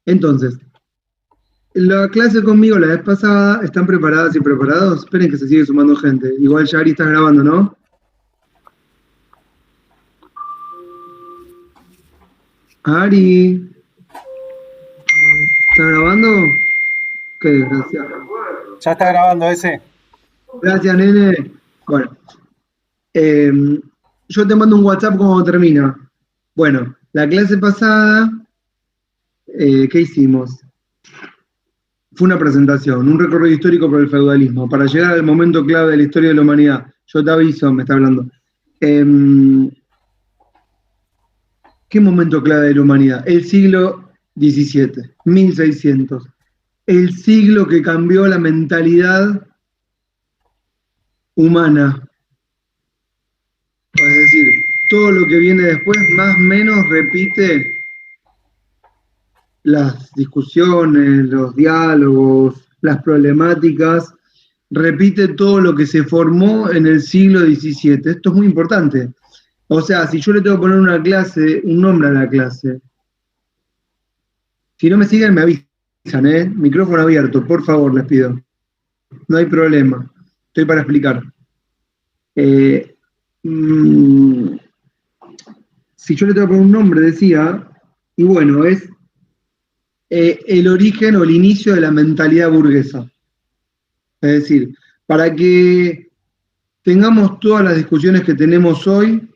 Entonces, la clase conmigo la vez pasada, ¿están preparadas y preparados? Esperen que se sigue sumando gente. Igual ya Ari estás grabando, ¿no? Ari, ¿estás grabando? Qué desgracia. Ya está grabando ese. Gracias, nene. Bueno, yo te mando un WhatsApp cuando termina. Bueno, la clase pasada, ¿qué hicimos? Fue una presentación, un recorrido histórico por el feudalismo, para llegar al momento clave de la historia de la humanidad. Yo te aviso, me está hablando. ¿Qué momento clave de la humanidad? El siglo XVII, 1600. El siglo que cambió la mentalidad humana. Es decir, todo lo que viene después, más o menos, repite las discusiones, los diálogos, las problemáticas, repite todo lo que se formó en el siglo XVII. Esto es muy importante. O sea, si yo le tengo que poner una clase, un nombre a la clase, si no me siguen me avisan, ¿eh? Micrófono abierto, por favor, les pido. No hay problema, estoy para explicar. Si yo le tengo que poner un nombre, decía, y bueno, es el origen o el inicio de la mentalidad burguesa. Es decir, para que tengamos todas las discusiones que tenemos hoy,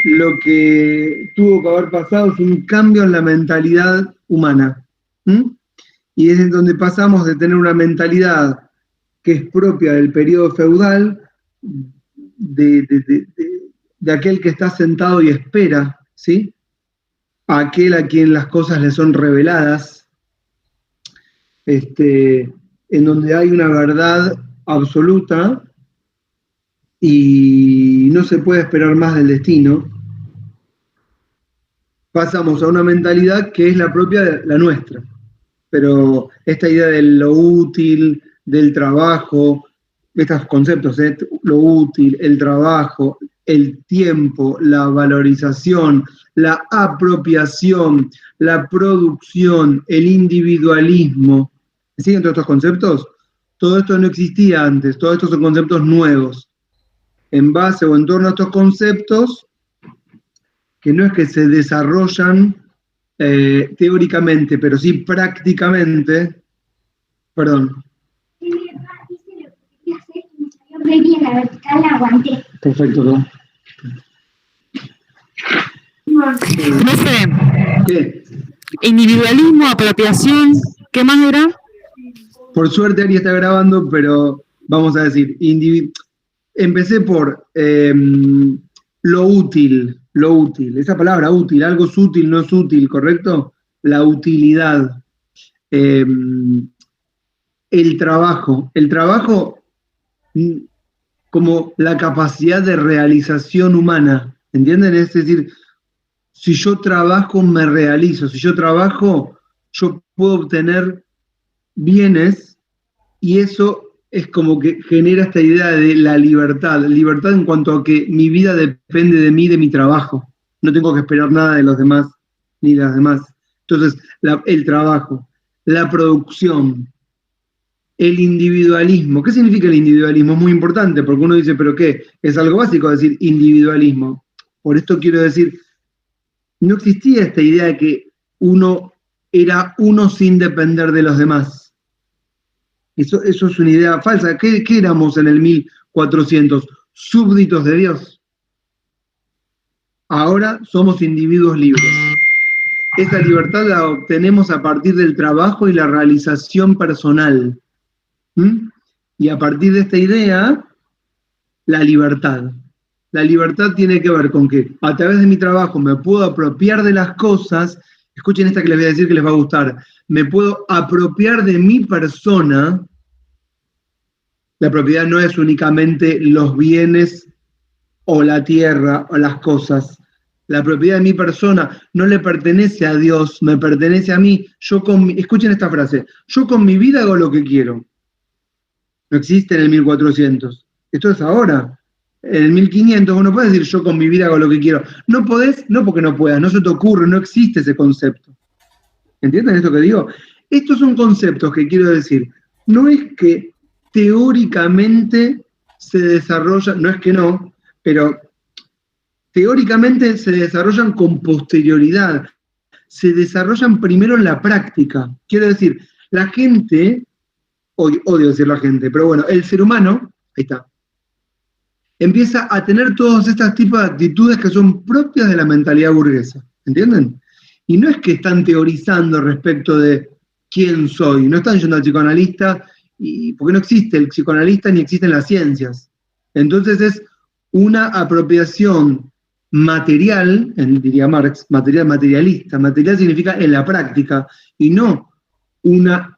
lo que tuvo que haber pasado es un cambio en la mentalidad humana. Y es en donde pasamos de tener una mentalidad que es propia del periodo feudal, de aquel que está sentado y espera, ¿sí? A aquel a quien las cosas le son reveladas, en donde hay una verdad absoluta y no se puede esperar más del destino. Pasamos a una mentalidad que es la propia de la nuestra. Pero esta idea de lo útil, del trabajo, estos conceptos, lo útil, el trabajo, el tiempo, la valorización, la apropiación, la producción, el individualismo. ¿Siguen todos estos conceptos? Todo esto no existía antes, todos estos son conceptos nuevos. En base o en torno a estos conceptos, que no es que se desarrollan teóricamente, pero sí prácticamente, perdón. Perfecto, ¿no? Profe, ¿Qué? individualismo, apropiación, ¿qué más era? Por suerte Ari está grabando, pero vamos a decir, empecé por lo útil, esa palabra útil, algo es útil, no es útil, ¿correcto? La utilidad. El trabajo como la capacidad de realización humana, ¿entienden? Es decir, si yo trabajo me realizo, si yo trabajo yo puedo obtener bienes y eso es como que genera esta idea de la libertad en cuanto a que mi vida depende de mí, de mi trabajo. No tengo que esperar nada de los demás, ni de las demás. Entonces, el trabajo, la producción, el individualismo. ¿Qué significa el individualismo? Es muy importante, porque uno dice, ¿pero qué? Es algo básico decir individualismo. Por esto quiero decir, no existía esta idea de que uno era uno sin depender de los demás. Eso es una idea falsa. ¿Qué éramos en el 1400? Súbditos de Dios. Ahora somos individuos libres. Esa libertad la obtenemos a partir del trabajo y la realización personal. Y a partir de esta idea, la libertad. La libertad tiene que ver con que a través de mi trabajo me puedo apropiar de las cosas. Escuchen esta que les voy a decir que les va a gustar. Me puedo apropiar de mi persona. La propiedad no es únicamente los bienes o la tierra o las cosas. La propiedad de mi persona no le pertenece a Dios, me pertenece a mí. Escuchen esta frase, yo con mi vida hago lo que quiero. No existe en el 1400. Esto es ahora. En el 1500 uno puede decir yo con mi vida hago lo que quiero. No podés, no porque no puedas, no se te ocurre, no existe ese concepto. ¿Entienden esto que digo? Estos son conceptos que quiero decir. No es que teóricamente se desarrollan, no es que no, pero teóricamente se desarrollan con posterioridad. Se desarrollan primero en la práctica. Quiero decir, la gente, odio decir la gente, pero bueno, el ser humano, ahí está, empieza a tener todos estos tipos de actitudes que son propias de la mentalidad burguesa. ¿Entienden? Y no es que están teorizando respecto de quién soy, no están yendo al psicoanalista, porque no existe el psicoanalista ni existen las ciencias. Entonces es una apropiación material, diría Marx, materialista. Material significa en la práctica, y no una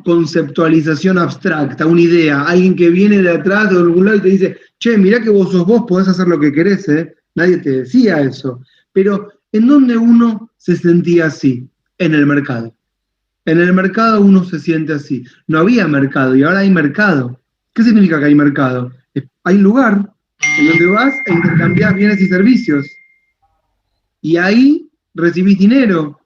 conceptualización abstracta, una idea, alguien que viene de atrás de algún lado y te dice, che, mirá que vos sos vos, podés hacer lo que querés, ¿eh? Nadie te decía eso. Pero, ¿en dónde uno se sentía así? En el mercado. En el mercado uno se siente así. No había mercado y ahora hay mercado. ¿Qué significa que hay mercado? Hay un lugar en donde vas e intercambiás bienes y servicios. Y ahí recibís dinero.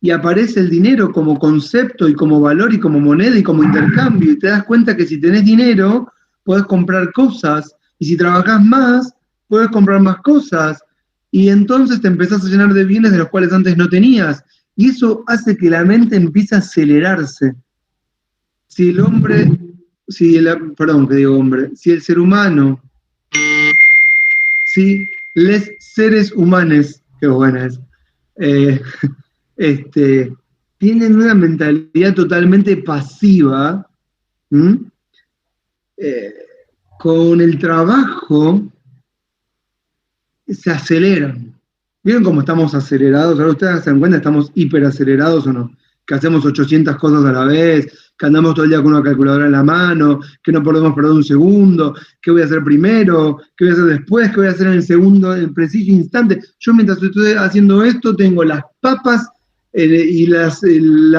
Y aparece el dinero como concepto y como valor y como moneda y como intercambio. Y te das cuenta que si tenés dinero, podés comprar cosas. Y si trabajás más, podés comprar más cosas. Y entonces te empezás a llenar de bienes de los cuales antes no tenías. Y eso hace que la mente empiece a acelerarse. Si el hombre, si el ser humano, si les seres humanos, qué buena es, tienen una mentalidad totalmente pasiva, con el trabajo se aceleran. ¿Vieron cómo estamos acelerados? Ahora ustedes se dan cuenta, estamos hiperacelerados o no. Que hacemos 800 cosas a la vez, que andamos todo el día con una calculadora en la mano, que no podemos perder un segundo, qué voy a hacer primero, qué voy a hacer después, qué voy a hacer en el segundo, en el preciso instante. Yo mientras estoy haciendo esto, tengo las papas y la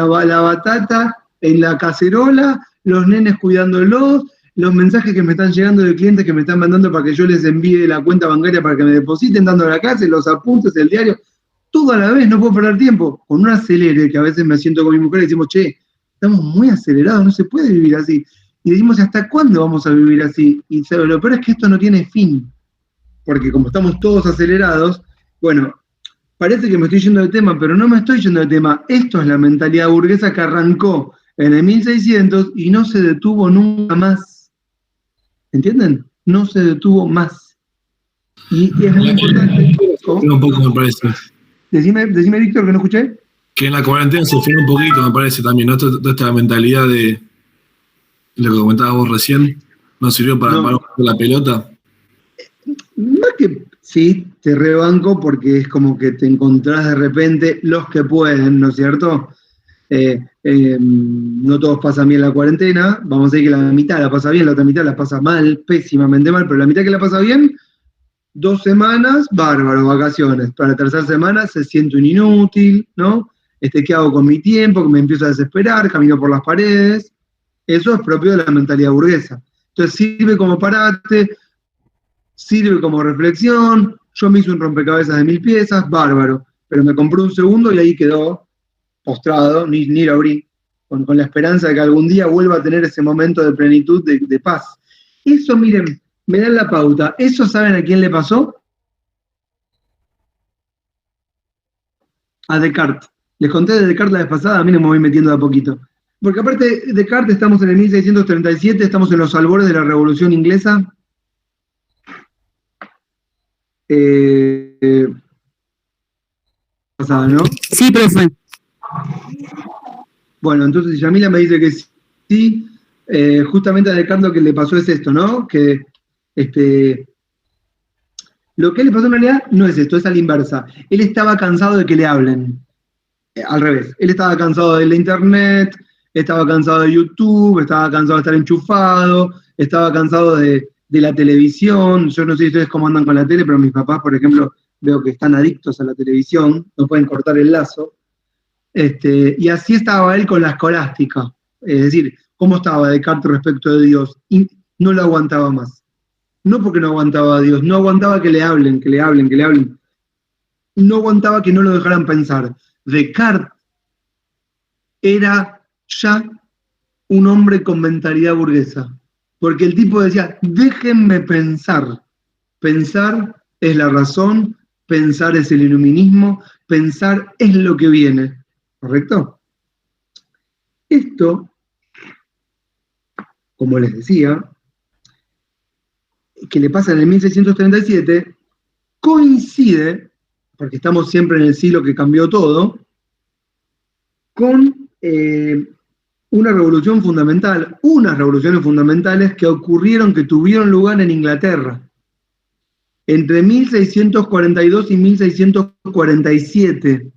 batata en la cacerola, los nenes cuidándolos, los mensajes que me están llegando de clientes que me están mandando para que yo les envíe la cuenta bancaria para que me depositen, dando la clase, los apuntes, el diario, todo a la vez, no puedo perder tiempo. Con un acelere que a veces me siento con mi mujer y decimos, che, estamos muy acelerados, no se puede vivir así. Y decimos, ¿hasta cuándo vamos a vivir así? Y lo peor es que esto no tiene fin. Porque como estamos todos acelerados, bueno, parece que me estoy yendo del tema, pero no me estoy yendo del tema. Esto es la mentalidad burguesa que arrancó en el 1600 y no se detuvo nunca más. ¿Entienden? No se detuvo más. Y es muy importante. Un poco, me parece. Decime, Víctor, que no escuché. Que en la cuarentena se fue un poquito, me parece también, ¿no? Toda esta mentalidad de lo que comentabas vos recién, ¿no sirvió para la pelota? No es que sí, te rebanco porque es como que te encontrás de repente los que pueden, ¿no es cierto? No todos pasan bien la cuarentena, vamos a decir que la mitad la pasa bien, la otra mitad la pasa mal, pésimamente mal, pero la mitad que la pasa bien, 2 semanas, bárbaro, vacaciones. Para la tercera semana se siente un inútil, ¿no? ¿Qué hago con mi tiempo? Que me empiezo a desesperar, camino por las paredes. Eso es propio de la mentalidad burguesa. Entonces sirve como parate, sirve como reflexión. Yo me hice un rompecabezas de 1000 piezas, bárbaro. Pero me compré un segundo y ahí quedó postrado, ni lo abrí, con la esperanza de que algún día vuelva a tener ese momento de plenitud, de paz. Eso, miren, me dan la pauta. ¿Eso saben a quién le pasó? A Descartes. Les conté de Descartes la vez pasada, a mí no me voy metiendo de a poquito. Porque aparte de Descartes, estamos en el 1637, estamos en los albores de la Revolución Inglesa. Pasada, ¿no? Sí, profe. Bueno, entonces Yamila me dice que sí. Justamente a Descartes lo que le pasó es esto, ¿no? Que lo que le pasó en realidad no es esto, es a la inversa. Él estaba cansado de que le hablen. Al revés. Él estaba cansado de la internet, estaba cansado de YouTube, estaba cansado de estar enchufado, estaba cansado de la televisión. Yo no sé ustedes cómo andan con la tele, pero mis papás, por ejemplo, veo que están adictos a la televisión, no pueden cortar el lazo. Y así estaba él con la escolástica. Es decir, ¿cómo estaba Descartes respecto de Dios? Y no lo aguantaba más. No porque no aguantaba a Dios, no aguantaba que le hablen, que le hablen, que le hablen. no aguantaba que no lo dejaran pensar. Descartes era ya un hombre con mentalidad burguesa, porque el tipo decía, déjenme pensar. Pensar es la razón, pensar es el iluminismo, pensar es lo que viene. ¿Correcto? Esto, como les decía, que le pasa en el 1637, coincide, porque estamos siempre en el siglo que cambió todo, con unas revoluciones fundamentales que ocurrieron, que tuvieron lugar en Inglaterra, entre 1642 y 1647,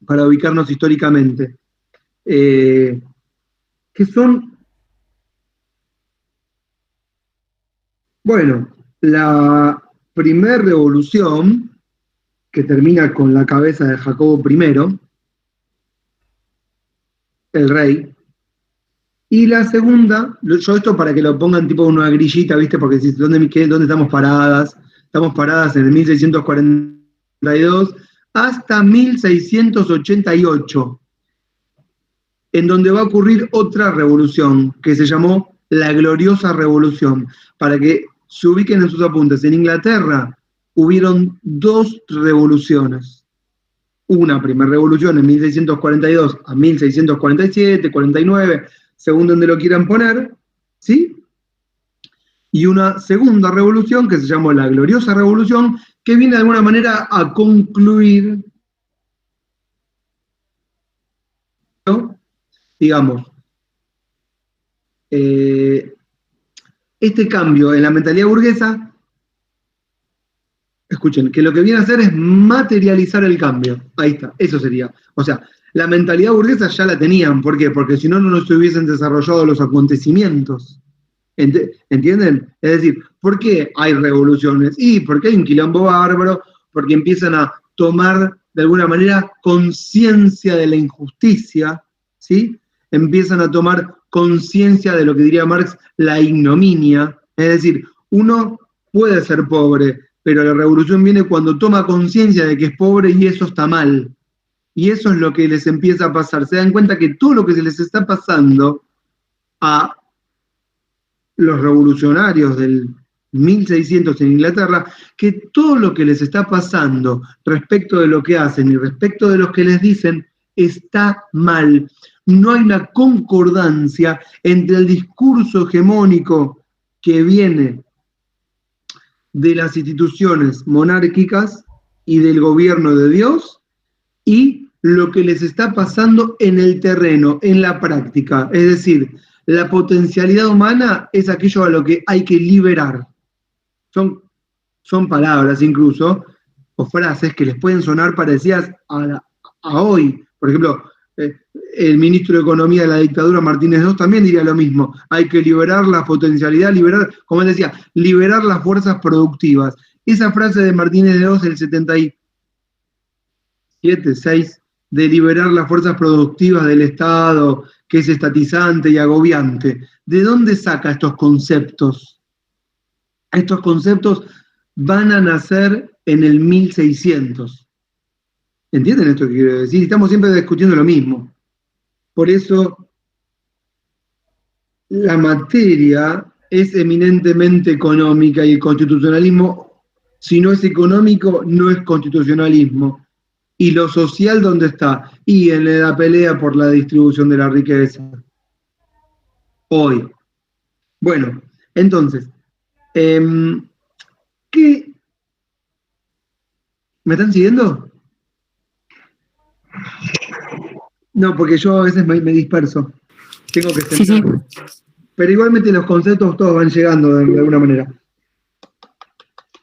para ubicarnos históricamente, que son, bueno, la primera revolución, que termina con la cabeza de Jacobo I, el rey, y la segunda, yo esto para que lo pongan tipo una grillita, ¿viste? Porque ¿dónde estamos paradas? Estamos paradas en el 1642 hasta 1688, en donde va a ocurrir otra revolución, que se llamó la Gloriosa Revolución. Para que se ubiquen en sus apuntes, en Inglaterra hubieron dos revoluciones. Una primera revolución en 1642 a 1647, 49, según donde lo quieran poner, ¿sí? Y una segunda revolución que se llamó la Gloriosa Revolución, que viene de alguna manera a concluir, ¿no? Digamos, este cambio en la mentalidad burguesa, escuchen, que lo que viene a hacer es materializar el cambio. Ahí está, eso sería. O sea, la mentalidad burguesa ya la tenían. ¿Por qué? Porque si no, no se hubiesen desarrollado los acontecimientos. ¿Entienden? Es decir, ¿por qué hay revoluciones? Y porque hay un quilombo bárbaro, porque empiezan a tomar de alguna manera conciencia de la injusticia, ¿sí? Empiezan a tomar conciencia de lo que diría Marx, la ignominia. Es decir, uno puede ser pobre, pero la revolución viene cuando toma conciencia de que es pobre y eso está mal. Y eso es lo que les empieza a pasar. Se dan cuenta que todo lo que se les está pasando a los revolucionarios del 1600 en Inglaterra, que todo lo que les está pasando respecto de lo que hacen y respecto de lo que les dicen está mal. No hay una concordancia entre el discurso hegemónico que viene de las instituciones monárquicas y del gobierno de Dios y lo que les está pasando en el terreno, en la práctica. Es decir, la potencialidad humana es aquello a lo que hay que liberar. Son palabras incluso, o frases que les pueden sonar parecidas a hoy. Por ejemplo, el ministro de Economía de la dictadura, Martínez II, también diría lo mismo. Hay que liberar la potencialidad, liberar, como él decía, liberar las fuerzas productivas. Esa frase de Martínez II del 77, 6, de liberar las fuerzas productivas del Estado, que es estatizante y agobiante. ¿De dónde saca estos conceptos? Estos conceptos van a nacer en el 1600. ¿Entienden esto que quiero decir? Estamos siempre discutiendo lo mismo. Por eso, la materia es eminentemente económica y el constitucionalismo, si no es económico, no es constitucionalismo. ¿Y lo social dónde está? Y en la pelea por la distribución de la riqueza. Hoy. Bueno, entonces, ¿qué? ¿Me están siguiendo? No, porque yo a veces me disperso. Tengo que centrar. Sí. Pero igualmente los conceptos todos van llegando de alguna manera.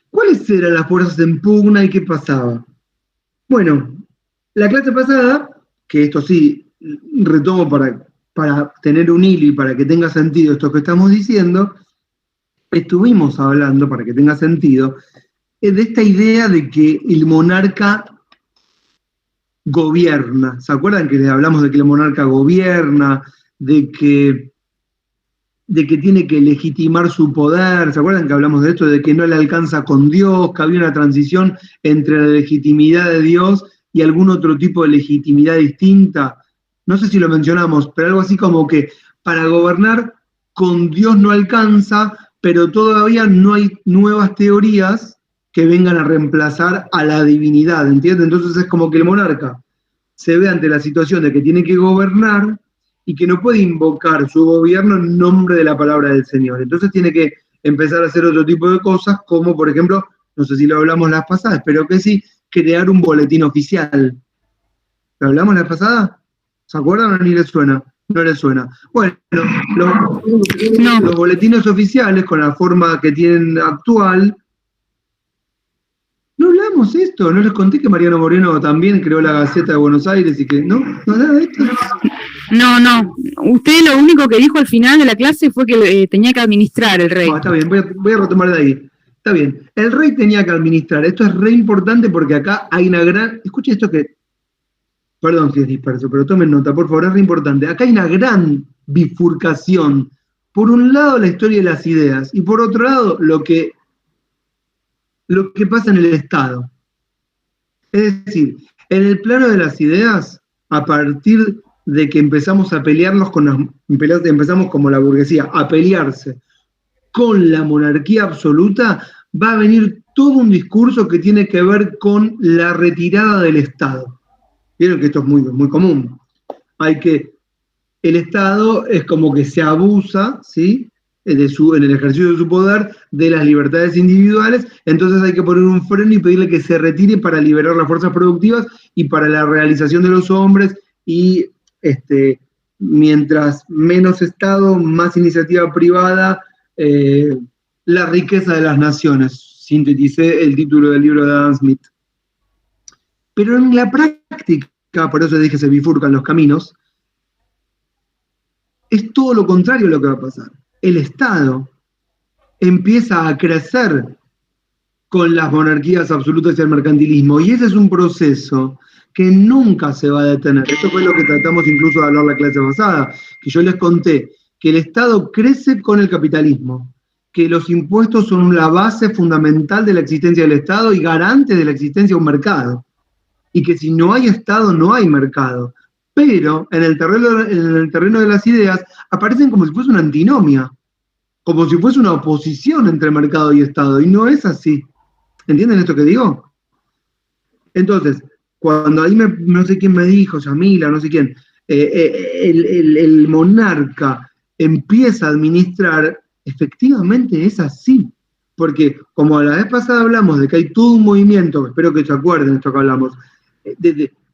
¿Cuáles eran las fuerzas en pugna y qué pasaba? Bueno, la clase pasada, que esto sí retomo para tener un hilo y para que tenga sentido esto que estamos diciendo, estuvimos hablando, para que tenga sentido, de esta idea de que el monarca gobierna. ¿Se acuerdan que les hablamos de que el monarca gobierna, de que de que tiene que legitimar su poder. ¿Se acuerdan que hablamos de esto? De que no le alcanza con Dios, que había una transición entre la legitimidad de Dios y algún otro tipo de legitimidad distinta. No sé si lo mencionamos, pero algo así como que para gobernar con Dios no alcanza, pero todavía no hay nuevas teorías que vengan a reemplazar a la divinidad, ¿entiendes? Entonces es como que el monarca se ve ante la situación de que tiene que gobernar y que no puede invocar su gobierno en nombre de la palabra del Señor. Entonces tiene que empezar a hacer otro tipo de cosas, como por ejemplo, no sé si lo hablamos las pasadas, pero que sí, crear un boletín oficial. ¿Lo hablamos la pasada? ¿Se acuerdan o ni les suena? No les suena. Bueno, los boletines oficiales, con la forma que tienen actual, no hablamos esto, no les conté que Mariano Moreno también creó la Gaceta de Buenos Aires y que, ¿no? ¿No nada de esto? No. Usted lo único que dijo al final de la clase fue que tenía que administrar el rey. No, está bien, voy a retomar de ahí. Está bien, el rey tenía que administrar. Esto es re importante porque acá hay una gran... Escuche esto que... Perdón si es disperso, pero tomen nota, por favor, es re importante. Acá hay una gran bifurcación. Por un lado, la historia de las ideas, y por otro lado, lo que pasa en el Estado. Es decir, en el plano de las ideas, a partir de que empezamos a pelearnos empezamos como la burguesía, a pelearse con la monarquía absoluta, va a venir todo un discurso que tiene que ver con la retirada del Estado. Vieron que esto es muy, muy común. El Estado es como que se abusa, ¿sí?, en el ejercicio de su poder, de las libertades individuales, entonces hay que poner un freno y pedirle que se retire para liberar las fuerzas productivas y para la realización de los hombres, y mientras menos Estado, más iniciativa privada, la riqueza de las naciones. Sinteticé el título del libro de Adam Smith. Pero en la práctica, por eso dije se bifurcan los caminos, es todo lo contrario lo que va a pasar. El Estado empieza a crecer con las monarquías absolutas y el mercantilismo, y ese es un proceso que nunca se va a detener. Esto fue lo que tratamos incluso de hablar la clase pasada, que yo les conté, que el Estado crece con el capitalismo, que los impuestos son la base fundamental de la existencia del Estado y garante de la existencia de un mercado, y que si no hay Estado no hay mercado. Pero en el terreno de las ideas aparecen como si fuese una antinomia, como si fuese una oposición entre mercado y Estado, y no es así. ¿Entienden esto que digo? Entonces, cuando ahí no sé quién me dijo, Yamila, no sé quién, el monarca empieza a administrar, efectivamente es así. Porque como la vez pasada hablamos de que hay todo un movimiento, espero que se acuerden esto que hablamos,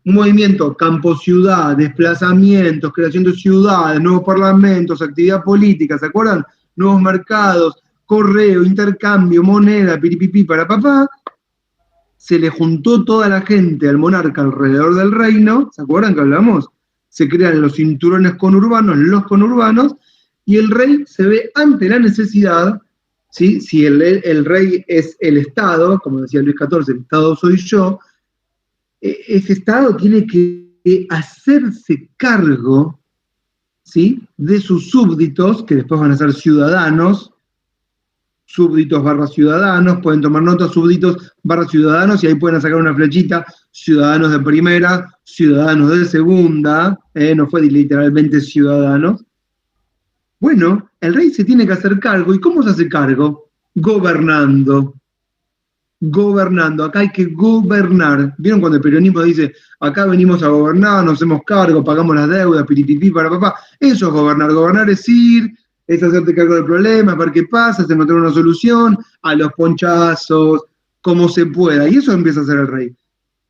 un movimiento campo-ciudad, desplazamientos, creación de ciudades, nuevos parlamentos, actividad política, ¿se acuerdan? Nuevos mercados, correo, intercambio, moneda, piripipí, para papá. Se le juntó toda la gente al monarca alrededor del reino, ¿se acuerdan que hablamos? Se crean los cinturones conurbanos, los conurbanos, y el rey se ve ante la necesidad, ¿sí? Si el rey es el Estado, como decía Luis XIV, el Estado soy yo, ese Estado tiene que hacerse cargo, ¿sí?, de sus súbditos, que después van a ser ciudadanos, súbditos barra ciudadanos, pueden tomar nota, súbditos barra ciudadanos, y ahí pueden sacar una flechita, ciudadanos de primera, ciudadanos de segunda, no fue literalmente ciudadanos. Bueno, el rey se tiene que hacer cargo, ¿y cómo se hace cargo? Gobernando. Acá hay que gobernar. ¿Vieron cuando el peronismo dice, acá venimos a gobernar, nos hacemos cargo, pagamos las deudas, piripipí, para papá? Eso es gobernar. Gobernar es ir, es hacerte cargo del problema, ver qué pasa, es encontrar una solución, a los ponchazos, como se pueda. Y eso empieza a hacer el rey.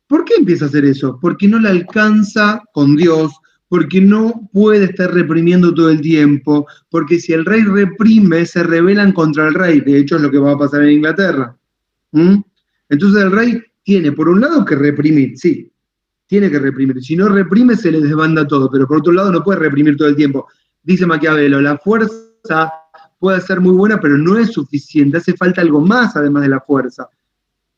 ¿Por qué empieza a hacer eso? Porque no le alcanza con Dios, porque no puede estar reprimiendo todo el tiempo, porque si el rey reprime, se rebelan contra el rey. De hecho, es lo que va a pasar en Inglaterra. Entonces el rey tiene, por un lado, que reprimir, sí, tiene que reprimir. Si no reprime, se le desbanda todo, pero por otro lado no puede reprimir todo el tiempo. Dice Maquiavelo, la fuerza puede ser muy buena, pero no es suficiente, hace falta algo más además de la fuerza.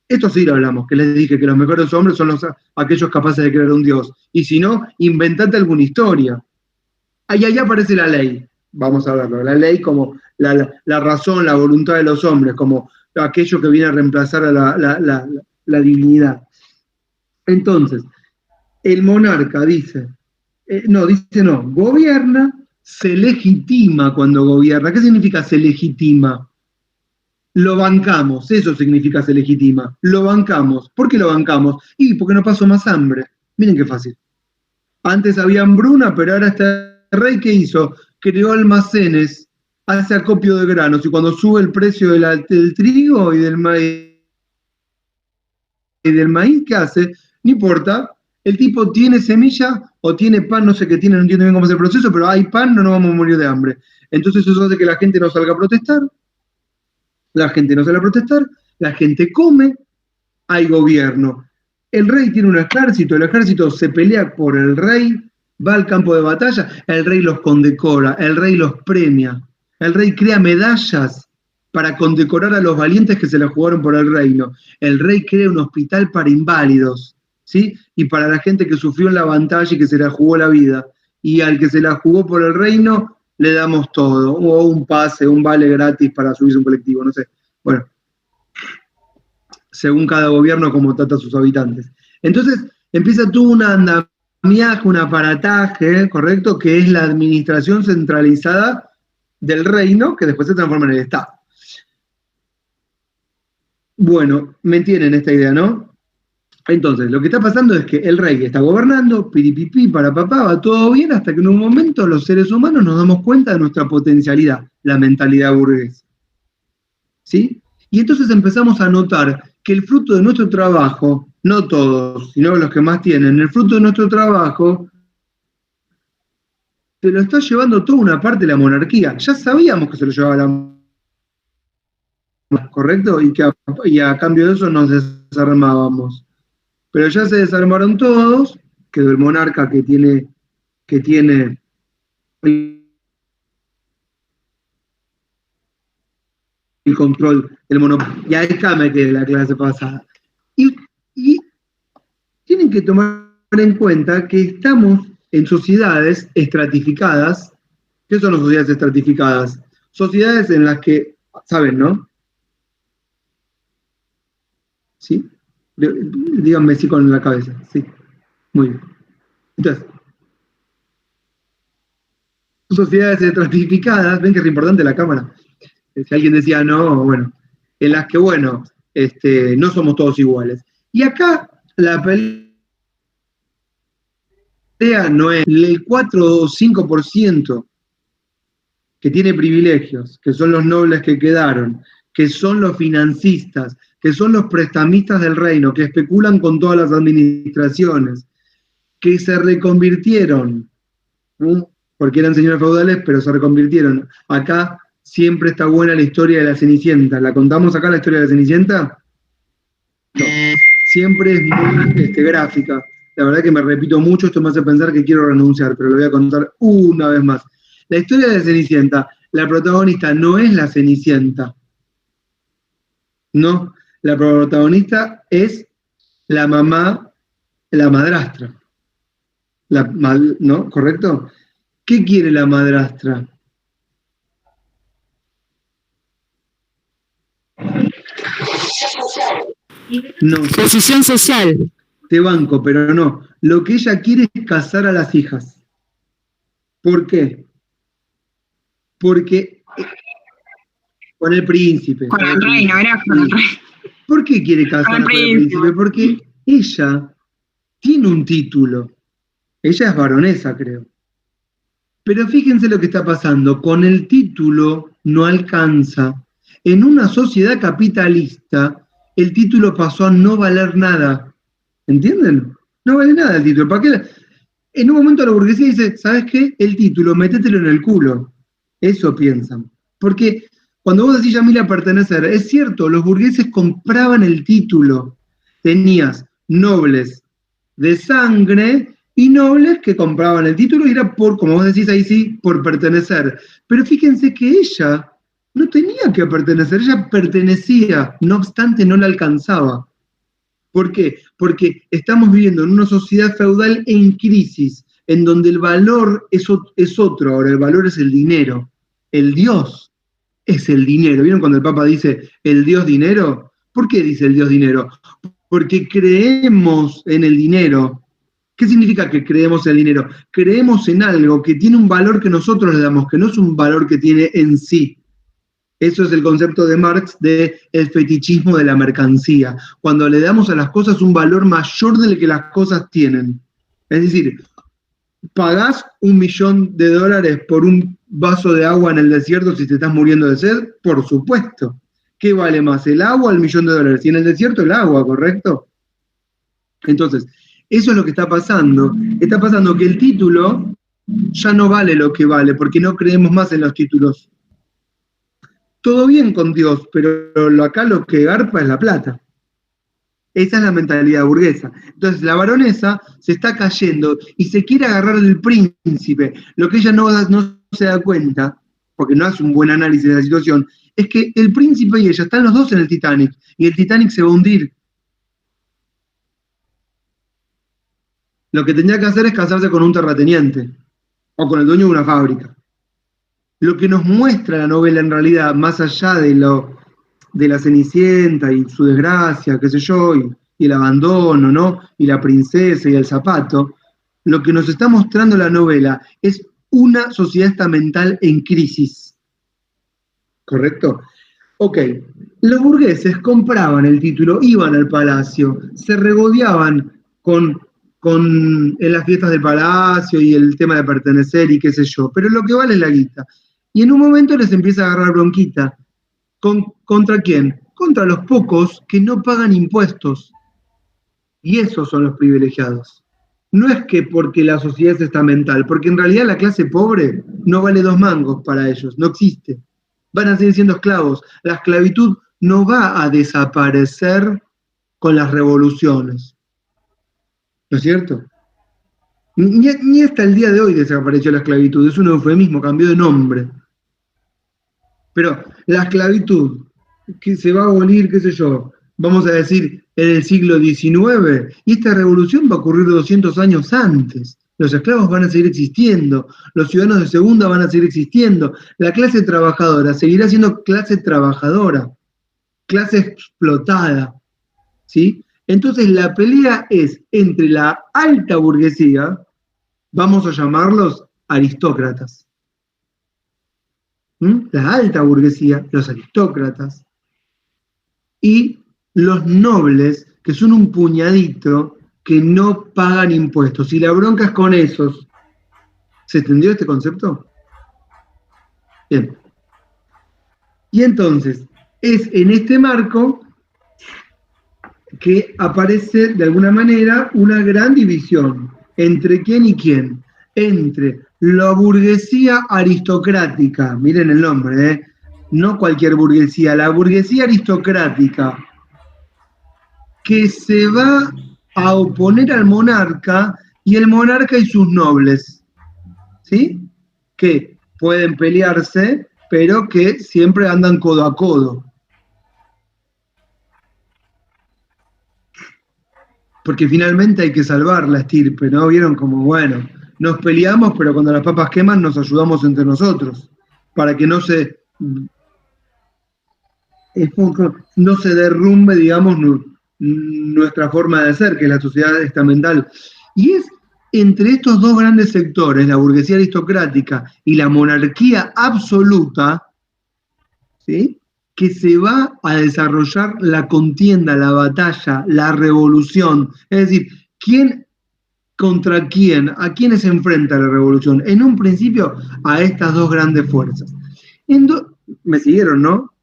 Esto sí lo hablamos, que les dije que los mejores hombres son aquellos capaces de crear un Dios. Y si no, inventate alguna historia. Ahí aparece la ley. vamos a verlo, la ley como la razón, la voluntad de los hombres, como aquello que viene a reemplazar a la dignidad. Entonces, el monarca dice, gobierna, se legitima cuando gobierna. ¿Qué significa se legitima? Lo bancamos, eso significa se legitima. Lo bancamos. ¿Por qué lo bancamos? Y porque no pasó más hambre. Miren qué fácil. Antes había hambruna, pero ahora este rey, ¿qué hizo? Creó almacenes, hace acopio de granos, y cuando sube el precio del trigo y del maíz, ¿qué hace? No importa, el tipo tiene semilla o tiene pan, no sé qué tiene, no entiendo bien cómo es el proceso, pero hay pan, no nos vamos a morir de hambre. Entonces eso hace que la gente no salga a protestar, la gente come, hay gobierno. El rey tiene un ejército, el ejército se pelea por el rey, va al campo de batalla, el rey los condecora, el rey los premia, el rey crea medallas para condecorar a los valientes que se la jugaron por el reino, el rey crea un hospital para inválidos, ¿sí? Y para la gente que sufrió en la batalla y que se la jugó la vida, y al que se la jugó por el reino, le damos todo, o un pase, un vale gratis para subirse un colectivo, no sé. Bueno, según cada gobierno, cómo trata a sus habitantes. Entonces, empieza todo un andamiaje, un aparataje, ¿correcto? Que es la administración centralizada del reino, que después se transforma en el Estado. Bueno, me entienden esta idea, ¿no? Entonces, lo que está pasando es que el rey está gobernando, piripipí, para papá, va todo bien, hasta que en un momento los seres humanos nos damos cuenta de nuestra potencialidad, la mentalidad burguesa. ¿Sí? Y entonces empezamos a notar que el fruto de nuestro trabajo, no todos, sino los que más tienen, el fruto de nuestro trabajo se lo está llevando toda una parte de la monarquía. Ya sabíamos que se lo llevaba la monarquía, ¿correcto? Y a cambio de eso nos desarmábamos. Pero ya se desarmaron todos, quedó el monarca que tiene el control del monopolio. Y acá me quedé la clase pasada. Y tienen que tomar en cuenta que estamos en sociedades estratificadas. ¿Qué son las sociedades estratificadas? Sociedades en las que, ¿saben, no? ¿Sí? Díganme sí con la cabeza. Sí. Muy bien. Entonces, sociedades estratificadas, ven que es importante la cámara. Si alguien decía no, bueno, en las que, bueno, no somos todos iguales. Y acá la pelea no es el 4 o 5% que tiene privilegios, que son los nobles que quedaron, que son los financistas, que son los prestamistas del reino, que especulan con todas las administraciones, que se reconvirtieron, ¿no? Porque eran señores feudales, pero se reconvirtieron. Acá siempre está buena la historia de la Cenicienta. ¿La contamos acá la historia de la Cenicienta? No. Siempre es muy gráfica. La verdad que me repito mucho, esto me hace pensar que quiero renunciar, pero lo voy a contar una vez más. La historia de la Cenicienta, la protagonista no es la Cenicienta. No, la protagonista es la mamá, la madrastra. ¿No? ¿Correcto? ¿Qué quiere la madrastra? No. Posición social. Te banco, pero no. Lo que ella quiere es casar a las hijas. ¿Por qué? Porque con el príncipe. Con el reino, era con el reino. ¿Por qué quiere casar con el príncipe? Porque ella tiene un título. Ella es baronesa, creo. Pero fíjense lo que está pasando. Con el título no alcanza. En una sociedad capitalista, el título pasó a no valer nada. ¿Entienden? No vale nada el título. ¿Para qué? En un momento la burguesía dice, ¿sabes qué? El título, métetelo en el culo. Eso piensan. Porque cuando vos decís, Yamila, pertenecer, es cierto, los burgueses compraban el título. Tenías nobles de sangre y nobles que compraban el título y era por, como vos decís ahí sí, por pertenecer. Pero fíjense que ella no tenía que pertenecer, ella pertenecía, no obstante no la ¿Por qué? Porque estamos viviendo en una sociedad feudal en crisis, en donde el valor es otro, ahora el valor es el dinero. El Dios es el dinero. ¿Vieron cuando el Papa dice el Dios dinero? ¿Por qué dice el Dios dinero? Porque creemos en el dinero. ¿Qué significa que creemos en el dinero? Creemos en algo que tiene un valor que nosotros le damos, que no es un valor que tiene en sí. Eso es el concepto de Marx del fetichismo de la mercancía. Cuando le damos a las cosas un valor mayor del que las cosas tienen. Es decir, ¿pagás $1.000.000 por un vaso de agua en el desierto si te estás muriendo de sed? Por supuesto. ¿Qué vale más, el agua o el $1.000.000? Y en el desierto el agua, ¿correcto? Entonces, eso es lo que está pasando. Está pasando que el título ya no vale lo que vale, porque no creemos más en los títulos. Todo bien con Dios, pero acá lo que garpa es la plata. Esa es la mentalidad burguesa. Entonces la baronesa se está cayendo y se quiere agarrar del príncipe. Lo que ella no se da cuenta, porque no hace un buen análisis de la situación, es que el príncipe y ella están los dos en el Titanic, y el Titanic se va a hundir. Lo que tenía que hacer es casarse con un terrateniente, o con el dueño de una fábrica. Lo que nos muestra la novela en realidad, más allá de la Cenicienta y su desgracia, qué sé yo, y el abandono, ¿no? Y la princesa y el zapato, lo que nos está mostrando la novela es una sociedad estamental en crisis. ¿Correcto? Ok, los burgueses compraban el título, iban al palacio, se regodeaban en las fiestas del palacio y el tema de pertenecer y qué sé yo, pero lo que vale es la guita. Y en un momento les empieza a agarrar bronquita. ¿Contra quién? Contra los pocos que no pagan impuestos. Y esos son los privilegiados. No es que porque la sociedad es estamental, porque en realidad la clase pobre no vale 2 mangos para ellos, no existe. Van a seguir siendo esclavos. La esclavitud no va a desaparecer con las revoluciones. ¿No es cierto? Ni hasta el día de hoy desapareció la esclavitud, es un eufemismo, cambió de nombre. Pero la esclavitud, que se va a abolir, qué sé yo, vamos a decir, en el siglo XIX, y esta revolución va a ocurrir 200 años antes. Los esclavos van a seguir existiendo, los ciudadanos de segunda van a seguir existiendo, la clase trabajadora seguirá siendo clase trabajadora, clase explotada, ¿sí? Entonces la pelea es entre la alta burguesía, vamos a llamarlos aristócratas, la alta burguesía, los aristócratas, y los nobles, que son un puñadito que no pagan impuestos. Y la bronca es con esos. ¿Se entendió este concepto? Bien. Y entonces, es en este marco que aparece de alguna manera una gran división. ¿Entre quién y quién? Entre la burguesía aristocrática, miren el nombre, no cualquier burguesía, la burguesía aristocrática, que se va a oponer al monarca, y el monarca y sus nobles, ¿sí? Que pueden pelearse, pero que siempre andan codo a codo. Porque finalmente hay que salvar la estirpe, ¿no? Vieron como, bueno, nos peleamos, pero cuando las papas queman nos ayudamos entre nosotros, para que no se derrumbe, digamos, nuestra forma de ser, que es la sociedad estamental. Y es entre estos dos grandes sectores, la burguesía aristocrática y la monarquía absoluta, ¿sí?, que se va a desarrollar la contienda, la batalla, la revolución. Es decir, ¿quién contra quién? ¿A quiénes se enfrenta la revolución? En un principio, a estas dos grandes fuerzas. Me siguieron, ¿no?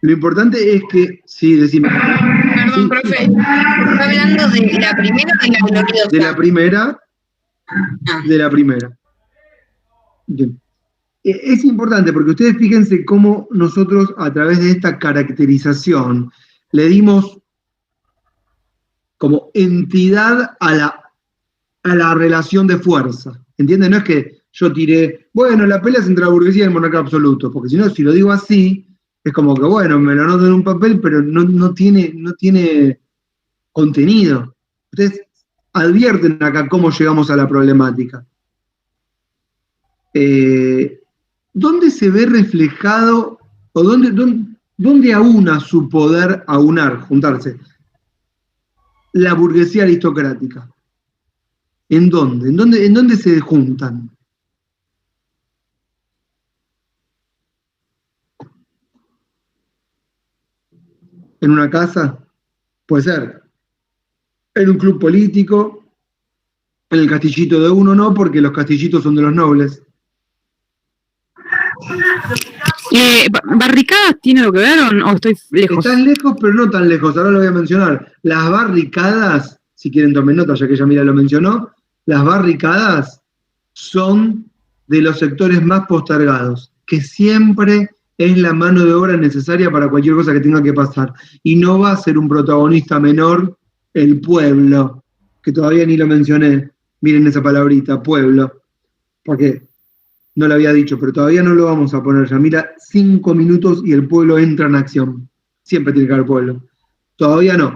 Lo importante es que... Sí, decime. Perdón, sí, profe. ¿Está hablando de la primera o de la gloriosa? De la primera. De la primera. Bien. Es importante porque ustedes fíjense cómo nosotros a través de esta caracterización le dimos como entidad a la relación de fuerza. ¿Entienden? No es que yo tiré, bueno, la pelea es entre la burguesía y el monarca absoluto, porque si no, si lo digo así, es como que, bueno, me lo anoto en un papel, pero no tiene contenido. Ustedes advierten acá cómo llegamos a la problemática. ¿Dónde se ve reflejado, o dónde aúna su poder juntarse? La burguesía aristocrática. ¿En dónde? ¿En dónde se juntan? ¿En una casa? Puede ser. ¿En un club político? ¿En el castillito de uno? No, porque los castillitos son de los nobles. ¿Barricadas tiene algo que ver o estoy lejos? Están lejos, pero no tan lejos. Ahora lo voy a mencionar. Las barricadas, si quieren tomen nota, ya que Yamila lo mencionó, las barricadas son de los sectores más postergados, que siempre es la mano de obra necesaria para cualquier cosa que tenga que pasar. Y no va a ser un protagonista menor el pueblo, que todavía ni lo mencioné. Miren esa palabrita, pueblo, porque no lo había dicho, pero todavía no lo vamos a poner. Yamila, 5 minutos y el pueblo entra en acción. Siempre tiene que haber pueblo. Todavía no.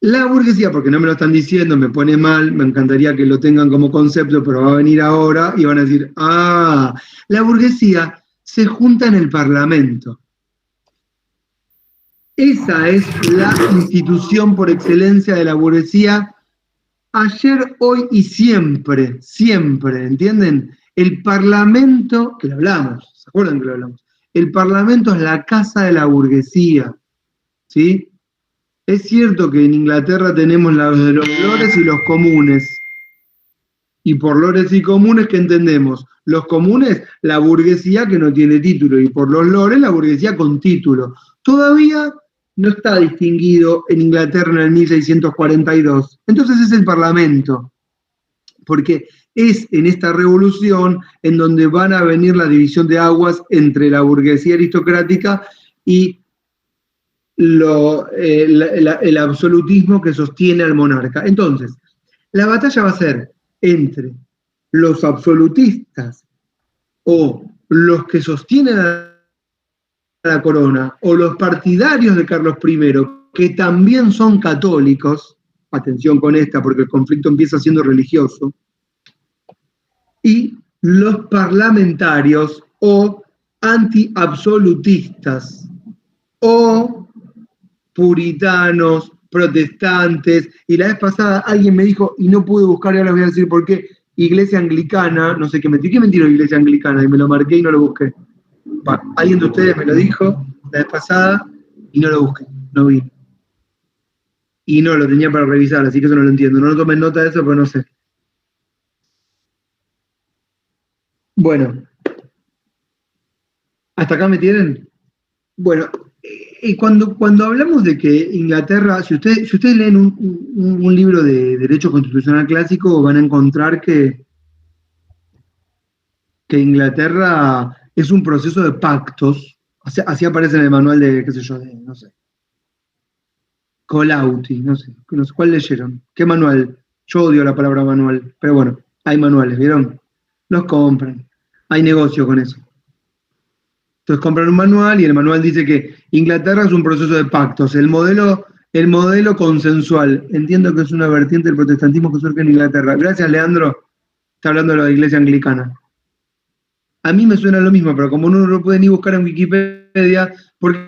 La burguesía, porque no me lo están diciendo, me pone mal, me encantaría que lo tengan como concepto, pero va a venir ahora y van a decir, la burguesía se junta en el Parlamento. Esa es la institución por excelencia de la burguesía, ayer, hoy y siempre, ¿entienden? El Parlamento, que lo hablamos, ¿se acuerdan que lo hablamos? El Parlamento es la casa de la burguesía, ¿sí? Es cierto que en Inglaterra tenemos los de los lores y los comunes. Y por lores y comunes, ¿qué entendemos? Los comunes, la burguesía que no tiene título, y por los lores, la burguesía con título. Todavía no está distinguido en Inglaterra en el 1642. Entonces es el Parlamento, porque es en esta revolución en donde van a venir la división de aguas entre la burguesía aristocrática y el absolutismo que sostiene al monarca. Entonces, la batalla va a ser entre los absolutistas o los que sostienen a la corona o los partidarios de Carlos I, que también son católicos, atención con esta porque el conflicto empieza siendo religioso, y los parlamentarios o antiabsolutistas o puritanos, protestantes, y la vez pasada alguien me dijo, y no pude buscar, y ahora les voy a decir por qué, Iglesia Anglicana, no sé qué metí, ¿qué mentira Iglesia Anglicana? Y me lo marqué y no lo busqué. Alguien de ustedes me lo dijo la vez pasada y no lo busqué, no vi. Y no, lo tenía para revisar, así que eso no lo entiendo. No tomen nota de eso, pero no sé. Bueno. ¿Hasta acá me tienen? Bueno, y cuando hablamos de que Inglaterra, si ustedes leen un libro de Derecho Constitucional Clásico, van a encontrar que Inglaterra es un proceso de pactos, así aparece en el manual de, qué sé yo, de, no sé, Colauti, no sé, ¿cuál leyeron? ¿Qué manual? Yo odio la palabra manual, pero bueno, hay manuales, ¿vieron? Los compran, hay negocio con eso. Entonces compran un manual y el manual dice que Inglaterra es un proceso de pactos, el modelo consensual. Entiendo que es una vertiente del protestantismo que surge en Inglaterra. Gracias, Leandro. Está hablando de la Iglesia Anglicana. A mí me suena lo mismo, pero como uno no lo puede ni buscar en Wikipedia, ¿por qué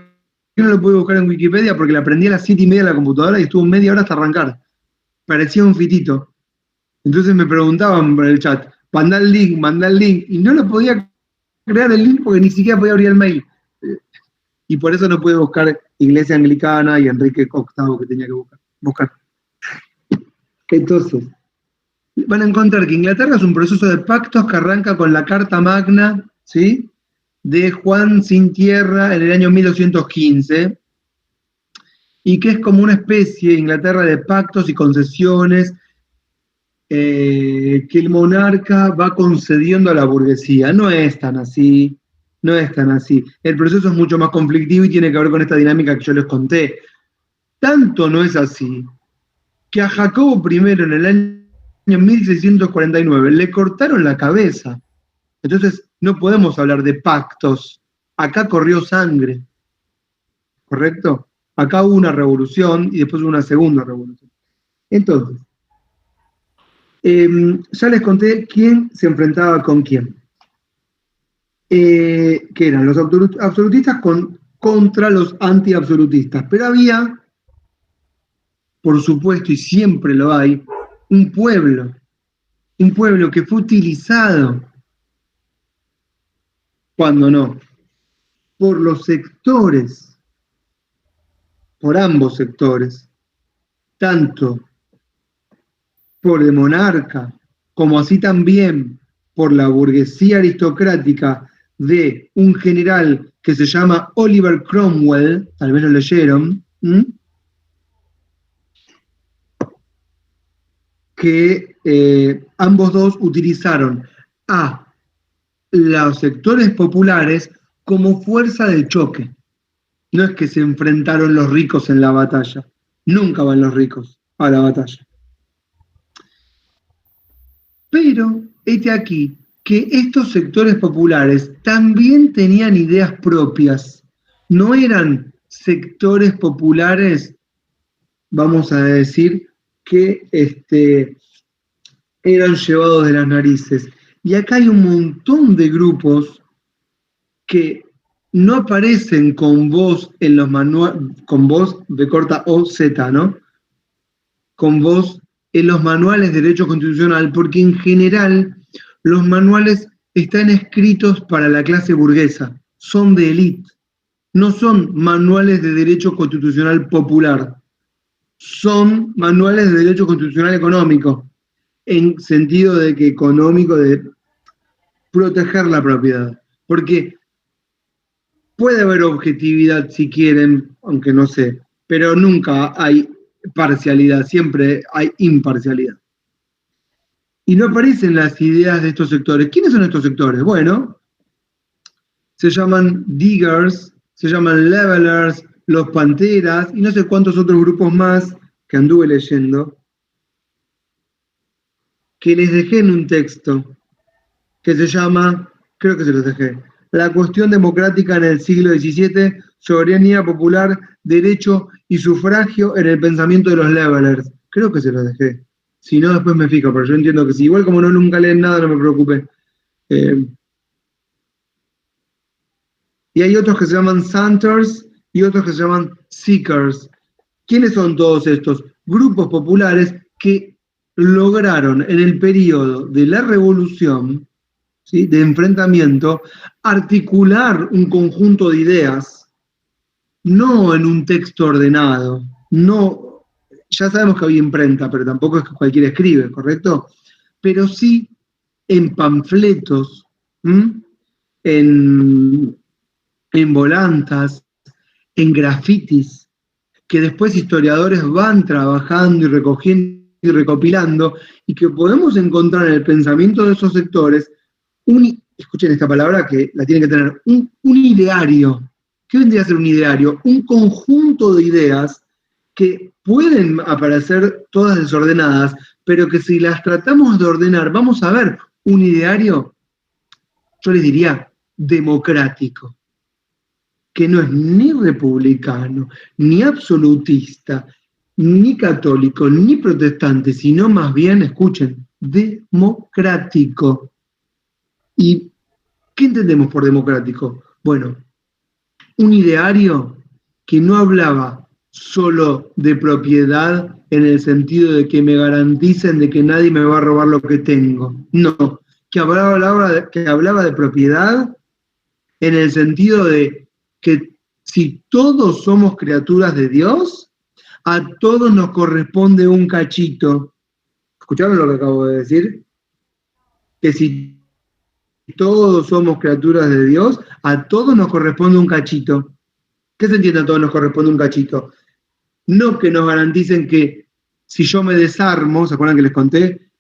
no lo pude buscar en Wikipedia? Porque la aprendí a las 7:30 de la computadora y estuvo media hora hasta arrancar. Parecía un fitito. Entonces me preguntaban por el chat, mandá el link, y no lo podía crear el link porque ni siquiera podía abrir el mail. Y por eso no pude buscar Iglesia Anglicana y Enrique VIII que tenía que buscar. Entonces, van a encontrar que Inglaterra es un proceso de pactos que arranca con la Carta Magna, ¿sí?, de Juan sin Tierra en el año 1215, y que es como una especie, Inglaterra, de pactos y concesiones que el monarca va concediendo a la burguesía. No es tan así. El proceso es mucho más conflictivo y tiene que ver con esta dinámica que yo les conté. Tanto no es así que a Jacobo I en el año 1649 le cortaron la cabeza. Entonces no podemos hablar de pactos. Acá corrió sangre. ¿Correcto? Acá hubo una revolución y después hubo una segunda revolución. Entonces, Ya les conté quién se enfrentaba con quién. Que eran los absolutistas contra los antiabsolutistas. Pero había, por supuesto, y siempre lo hay, un pueblo que fue utilizado, cuando no, por los sectores, por ambos sectores, tanto por el monarca, como así también por la burguesía aristocrática de un general que se llama Oliver Cromwell, tal vez lo leyeron, que ambos dos utilizaron a los sectores populares como fuerza de choque. No es que se enfrentaron los ricos en la batalla, nunca van los ricos a la batalla. Pero, este aquí, que estos sectores populares también tenían ideas propias, no eran sectores populares, vamos a decir, que eran llevados de las narices. Y acá hay un montón de grupos que no aparecen con voz en los manuales, con voz B corta O Z, ¿no? Con voz en los manuales de derecho constitucional, porque en general los manuales están escritos para la clase burguesa, son de élite, no son manuales de derecho constitucional popular, son manuales de derecho constitucional económico, en sentido de que económico de proteger la propiedad, porque puede haber objetividad si quieren, aunque no sé, pero nunca hay parcialidad, siempre hay imparcialidad. Y no aparecen las ideas de estos sectores. ¿Quiénes son estos sectores? Bueno, se llaman diggers, se llaman levelers, los panteras, y no sé cuántos otros grupos más que anduve leyendo, que les dejé en un texto, que se llama, creo que se los dejé, La cuestión democrática en el siglo XVII, soberanía popular, derecho y sufragio en el pensamiento de los levelers. Creo que se los dejé. Si no, después me fijo, pero yo entiendo que sí. Igual como no nunca leen nada, no me preocupe. Y hay otros que se llaman Santers y otros que se llaman Seekers. ¿Quiénes son todos estos? Grupos populares que lograron en el periodo de la revolución, ¿sí?, de enfrentamiento, articular un conjunto de ideas, no en un texto ordenado, no, ya sabemos que había imprenta, pero tampoco es que cualquiera escribe, ¿correcto? Pero sí en panfletos, en volantas, en grafitis, que después historiadores van trabajando y recogiendo y recopilando, y que podemos encontrar en el pensamiento de esos sectores escuchen esta palabra que la tienen que tener, un ideario. ¿Qué vendría a ser un ideario? Un conjunto de ideas que pueden aparecer todas desordenadas, pero que si las tratamos de ordenar, vamos a ver un ideario, yo les diría, democrático, que no es ni republicano, ni absolutista, ni católico, ni protestante, sino más bien, escuchen, democrático. ¿Y qué entendemos por democrático? Bueno, un ideario que no hablaba solo de propiedad en el sentido de que me garanticen de que nadie me va a robar lo que tengo. No, que hablaba de propiedad en el sentido de que si todos somos criaturas de Dios, a todos nos corresponde un cachito. ¿Escucharon lo que acabo de decir? Que si todos somos criaturas de Dios, a todos nos corresponde un cachito. ¿Qué se entiende a todos nos corresponde un cachito? No que nos garanticen que si yo me desarmo, ¿se acuerdan que les conté?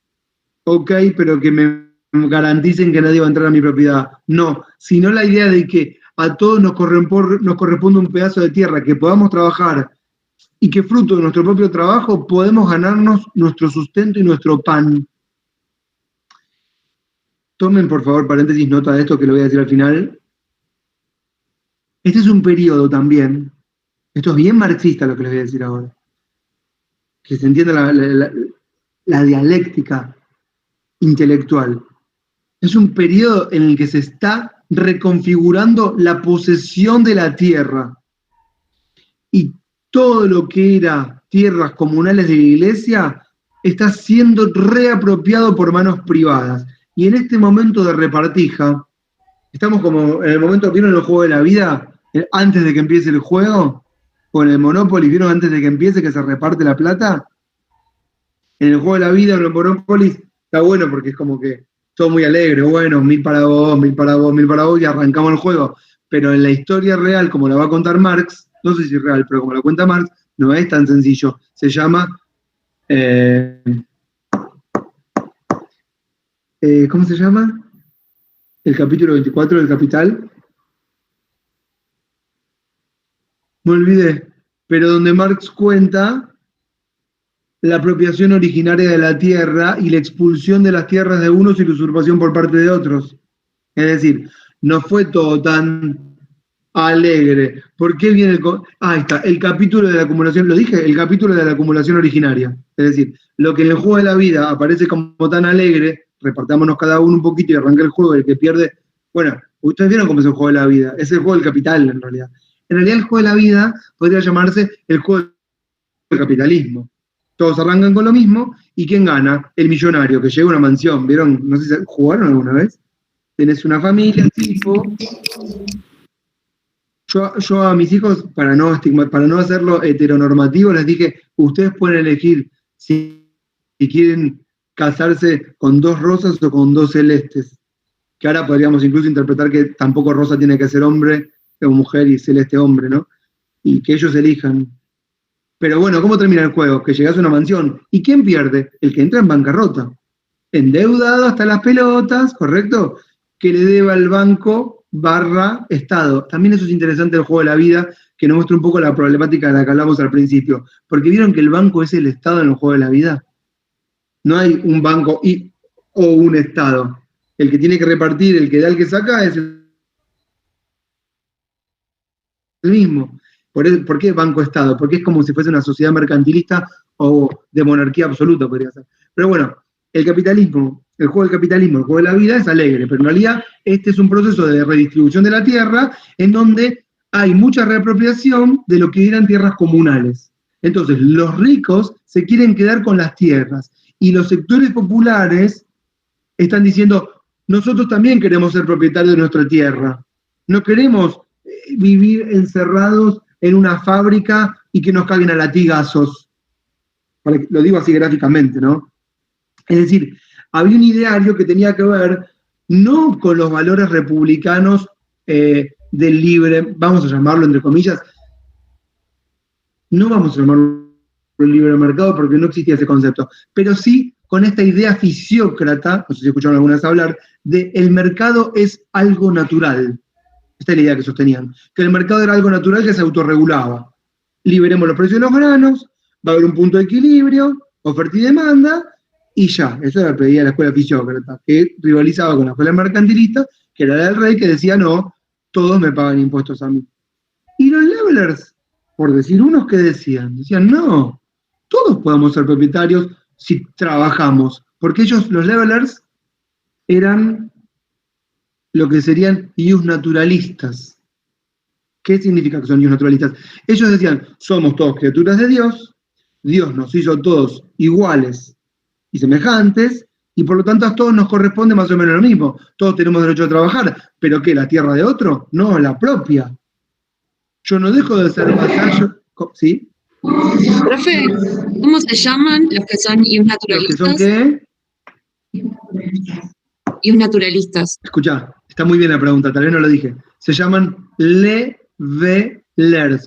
Ok, pero que me garanticen que nadie va a entrar a mi propiedad. No, sino la idea de que a todos nos corresponde un pedazo de tierra, que podamos trabajar y que fruto de nuestro propio trabajo podemos ganarnos nuestro sustento y nuestro pan. Tomen, por favor, paréntesis, nota de esto que lo voy a decir al final. Este es un periodo también, esto es bien marxista lo que les voy a decir ahora, que se entienda la dialéctica intelectual. Es un periodo en el que se está reconfigurando la posesión de la tierra. Y todo lo que era tierras comunales de la iglesia está siendo reapropiado por manos privadas. Y en este momento de repartija, estamos como en el momento, ¿vieron el juego de la vida? Antes de que empiece el juego, o en el Monopoly, ¿vieron antes de que empiece que se reparte la plata? En el juego de la vida, en el Monopoly, está bueno porque es como que todo muy alegre, bueno, 1000 para vos, 1000 para vos, 1000 para vos, y arrancamos el juego. Pero en la historia real, como la va a contar Marx, no sé si es real, pero como la cuenta Marx, no es tan sencillo. Se llama, ¿cómo se llama? El capítulo 24 del Capital. Me olvidé, pero donde Marx cuenta la apropiación originaria de la tierra y la expulsión de las tierras de unos y la usurpación por parte de otros. Es decir, no fue todo tan alegre. ¿Por qué viene ahí está, el capítulo de la acumulación, lo dije, el capítulo de la acumulación originaria. Es decir, lo que en el juego de la vida aparece como tan alegre, repartámonos cada uno un poquito y arranca el juego, el que pierde, bueno, ustedes vieron cómo es el juego de la vida, es el juego del capital en realidad. En realidad el juego de la vida podría llamarse el juego del capitalismo. Todos arrancan con lo mismo, ¿y quién gana? El millonario, que llega a una mansión, ¿vieron? No sé si jugaron alguna vez. Tenés una familia, tipo. Yo a mis hijos, para no hacerlo heteronormativo, les dije, ustedes pueden elegir si quieren casarse con 2 rosas o con 2 celestes. Que ahora podríamos incluso interpretar que tampoco rosa tiene que ser hombre o mujer y celeste hombre, ¿no? Y que ellos elijan. Pero bueno, ¿cómo termina el juego? Que llegas a una mansión. ¿Y quién pierde? El que entra en bancarrota. Endeudado hasta las pelotas, ¿correcto? Que le deba al banco / Estado. También eso es interesante del juego de la vida, que nos muestra un poco la problemática de la que hablamos al principio. Porque vieron que el banco es el Estado en el juego de la vida. No hay un banco o un Estado. El que tiene que repartir, el que da, el que saca, es el mismo. ¿Por qué banco-estado? Porque es como si fuese una sociedad mercantilista o de monarquía absoluta, podría ser. Pero bueno, el capitalismo, el juego del capitalismo, el juego de la vida es alegre, pero en realidad este es un proceso de redistribución de la tierra en donde hay mucha reapropiación de lo que eran tierras comunales. Entonces, los ricos se quieren quedar con las tierras y los sectores populares están diciendo, nosotros también queremos ser propietarios de nuestra tierra. No queremos vivir encerrados en una fábrica y que nos caguen a latigazos. Lo digo así gráficamente, ¿no? Es decir, había un ideario que tenía que ver no con los valores republicanos del libre, vamos a llamarlo entre comillas, no vamos a llamarlo libre mercado porque no existía ese concepto, pero sí con esta idea fisiócrata, no sé si escucharon alguna vez hablar, de el mercado es algo natural. Esta es la idea que sostenían, que el mercado era algo natural que se autorregulaba. Liberemos los precios de los granos, va a haber un punto de equilibrio, oferta y demanda, y ya. Eso era lo que pedía la escuela fisiócrata, que rivalizaba con la escuela mercantilista, que era la del rey, que decía, no, todos me pagan impuestos a mí. Y los levelers, por decir unos que decían, no, todos podemos ser propietarios si trabajamos, porque ellos, los levelers, eran lo que serían ius naturalistas. ¿Qué significa que son ius naturalistas? Ellos decían, somos todos criaturas de Dios, Dios nos hizo todos iguales y semejantes, y por lo tanto a todos nos corresponde más o menos lo mismo. Todos tenemos derecho a trabajar, pero ¿qué? ¿La tierra de otro? No, la propia. Yo no dejo de ser vasallo. ¿Sí? Profe, ¿cómo se llaman los que son ius naturalistas? ¿Los que son qué? Ius naturalistas. Escuchá, está muy bien la pregunta, tal vez no lo dije. Se llaman levelers,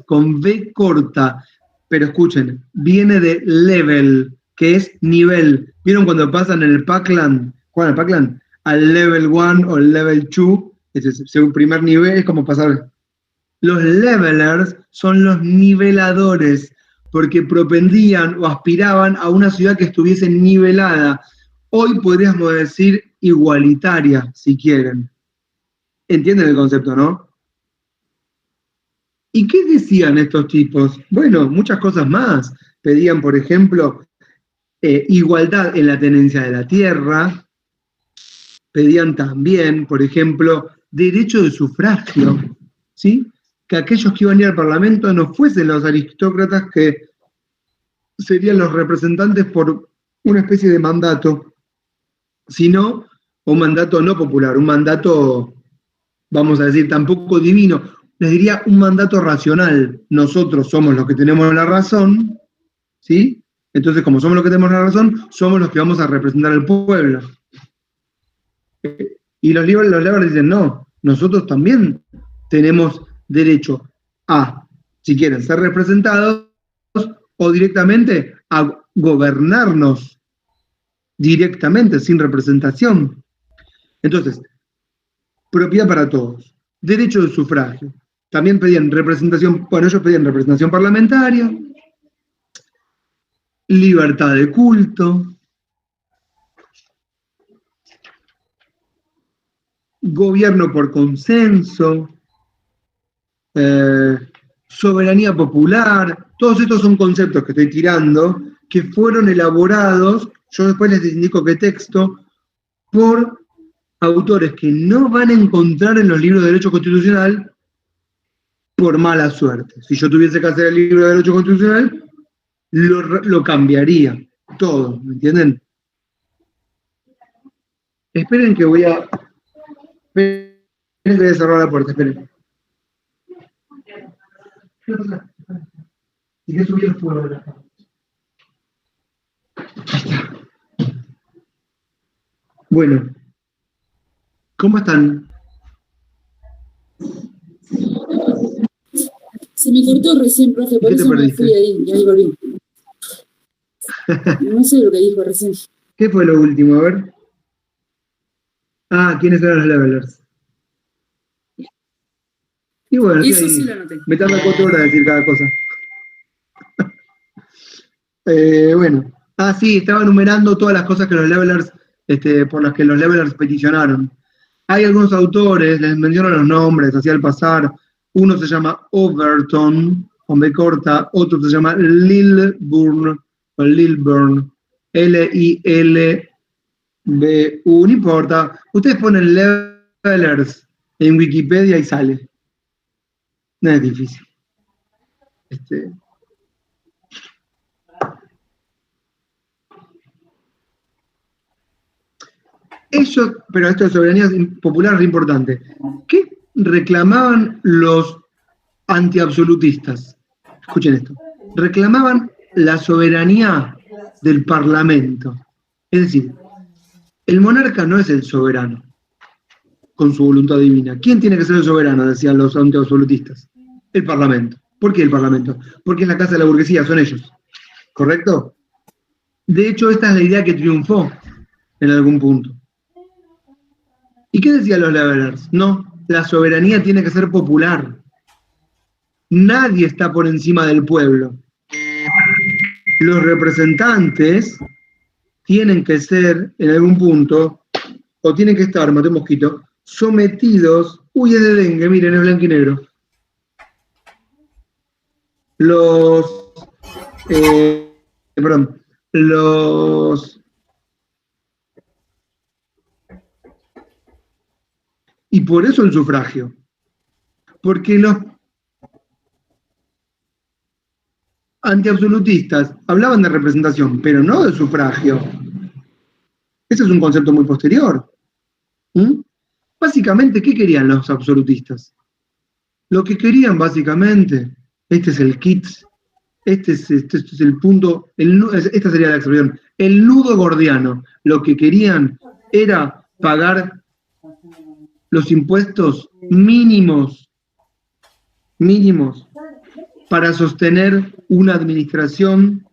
con V corta. Pero escuchen, viene de level, que es nivel. ¿Vieron cuando pasan en el Pac-Land? ¿Juegan al Pac-Land? Al level 1 o el level 2, ese es el primer nivel, es como pasar. Los levelers son los niveladores, porque propendían o aspiraban a una ciudad que estuviese nivelada. Hoy podríamos decir igualitaria, si quieren. ¿Entienden el concepto, no? ¿Y qué decían estos tipos? Bueno, muchas cosas más. Pedían, por ejemplo, igualdad en la tenencia de la tierra, pedían también, por ejemplo, derecho de sufragio, ¿sí? Que aquellos que iban a ir al Parlamento no fuesen los aristócratas que serían los representantes por una especie de mandato, sino un mandato no popular, un mandato, vamos a decir, tampoco divino, les diría un mandato racional. Nosotros somos los que tenemos la razón, ¿sí? Entonces, como somos los que tenemos la razón, somos los que vamos a representar al pueblo. Y los liberales dicen, no, nosotros también tenemos derecho a, si quieren, ser representados o directamente a gobernarnos directamente, sin representación. Entonces, propiedad para todos, derecho de sufragio. También pedían representación, bueno, ellos pedían representación parlamentaria, libertad de culto, gobierno por consenso, soberanía popular. Todos estos son conceptos que estoy tirando, que fueron elaborados, yo después les indico qué texto, por autores que no van a encontrar en los libros de Derecho Constitucional por mala suerte. Si yo tuviese que hacer el libro de Derecho Constitucional, lo cambiaría todo, ¿me entienden? Esperen que voy a... Esperen que voy a cerrar la puerta, esperen. Y que subir el fuego de la cama. Bueno, ¿cómo están? Se me cortó recién, profe, por eso me fui ahí, y ahí volví. No sé lo que dijo recién. ¿Qué fue lo último? A ver. Ah, ¿quiénes eran los levelers? Y bueno, eso sí lo noté. Me tarda 4 horas decir cada cosa. Bueno. Ah, sí, estaba enumerando todas las cosas que los levelers, por las que los levelers peticionaron. Hay algunos autores, les menciono los nombres, así al pasar. Uno se llama Overton, con B corta, otro se llama Lilburn, o Lilburn, L-I-L-B-U, no importa. Ustedes ponen levelers en Wikipedia y sale. No es difícil. Ellos, pero esto de soberanía popular es importante. ¿Qué reclamaban los antiabsolutistas? Escuchen esto. Reclamaban la soberanía del Parlamento. Es decir, el monarca no es el soberano con su voluntad divina. ¿Quién tiene que ser el soberano? Decían los antiabsolutistas. El Parlamento. ¿Por qué el Parlamento? Porque es la casa de la burguesía, son ellos. ¿Correcto? De hecho, esta es la idea que triunfó en algún punto. ¿Y qué decían los levelers? No, la soberanía tiene que ser popular. Nadie está por encima del pueblo. Los representantes tienen que ser, en algún punto, o tienen que estar, maté un mosquito, sometidos, uy, es de dengue, miren, es blanco y negro. Y por eso el sufragio. Porque los antiabsolutistas hablaban de representación, pero no de sufragio. Ese es un concepto muy posterior. Básicamente, ¿qué querían los absolutistas? Lo que querían básicamente, este es el kit, este es el punto, esta sería la expresión, el nudo gordiano. Lo que querían era pagar los impuestos mínimos para sostener una administración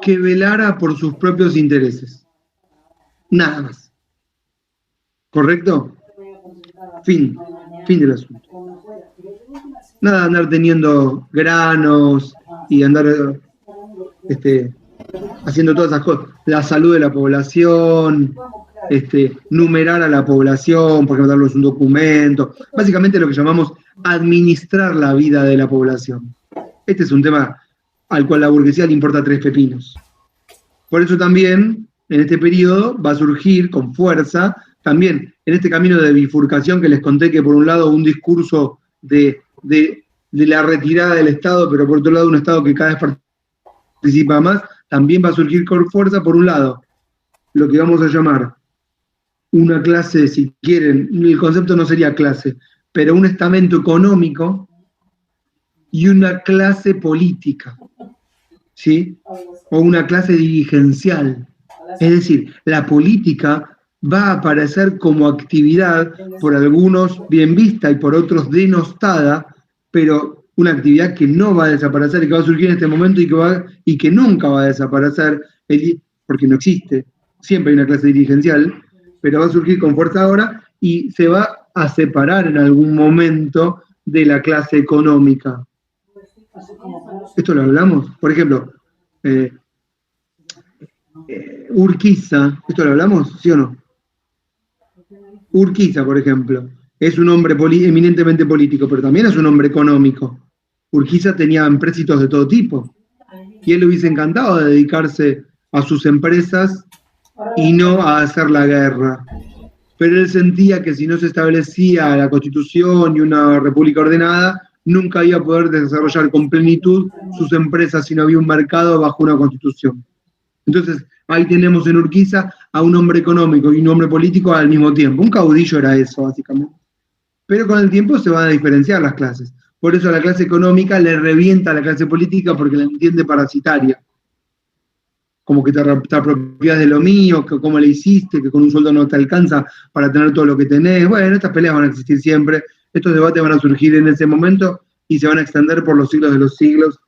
que velara por sus propios intereses. Nada más. ¿Correcto? Fin del asunto. Nada de andar teniendo granos y andar haciendo todas esas cosas. La salud de la población, numerar a la población, por ejemplo, darles un documento. Básicamente lo que llamamos administrar la vida de la población. Este es un tema al cual la burguesía le importa 3 pepinos. Por eso también en este periodo va a surgir con fuerza, también en este camino de bifurcación que les conté, que por un lado un discurso de la retirada del Estado, pero por otro lado un Estado que cada vez participa más, también va a surgir con fuerza, por un lado, lo que vamos a llamar una clase, si quieren, el concepto no sería clase, pero un estamento económico y una clase política, ¿sí? O una clase dirigencial. Es decir, la política va a aparecer como actividad, por algunos bien vista y por otros denostada, pero una actividad que no va a desaparecer y que va a surgir en este momento y que nunca va a desaparecer, porque no existe. Siempre hay una clase dirigencial, pero va a surgir con fuerza ahora y se va a separar en algún momento de la clase económica. ¿Esto lo hablamos? Por ejemplo, Urquiza, ¿esto lo hablamos? ¿Sí o no? Urquiza, por ejemplo, es un hombre eminentemente político, pero también es un hombre económico. Urquiza tenía empréstitos de todo tipo, y él le hubiese encantado de dedicarse a sus empresas y no a hacer la guerra. Pero él sentía que si no se establecía la Constitución y una república ordenada, nunca iba a poder desarrollar con plenitud sus empresas si no había un mercado bajo una Constitución. Entonces, ahí tenemos en Urquiza a un hombre económico y un hombre político al mismo tiempo. Un caudillo era eso, básicamente. Pero con el tiempo se van a diferenciar las clases. Por eso a la clase económica le revienta a la clase política porque la entiende parasitaria. Como que te apropias de lo mío, que cómo le hiciste, que con un sueldo no te alcanza para tener todo lo que tenés. Bueno, estas peleas van a existir siempre. Estos debates van a surgir en ese momento y se van a extender por los siglos de los siglos,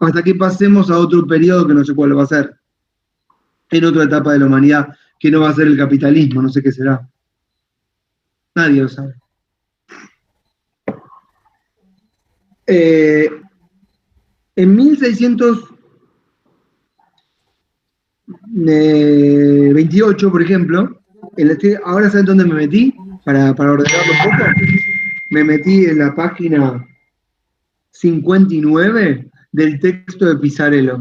hasta que pasemos a otro periodo que no sé cuál va a ser. En otra etapa de la humanidad, que no va a ser el capitalismo, no sé qué será. Nadie lo sabe. En 1628, por ejemplo, ahora ¿saben dónde me metí? Para ordenarlo un poco. Me metí en la página 59 del texto de Pisarello.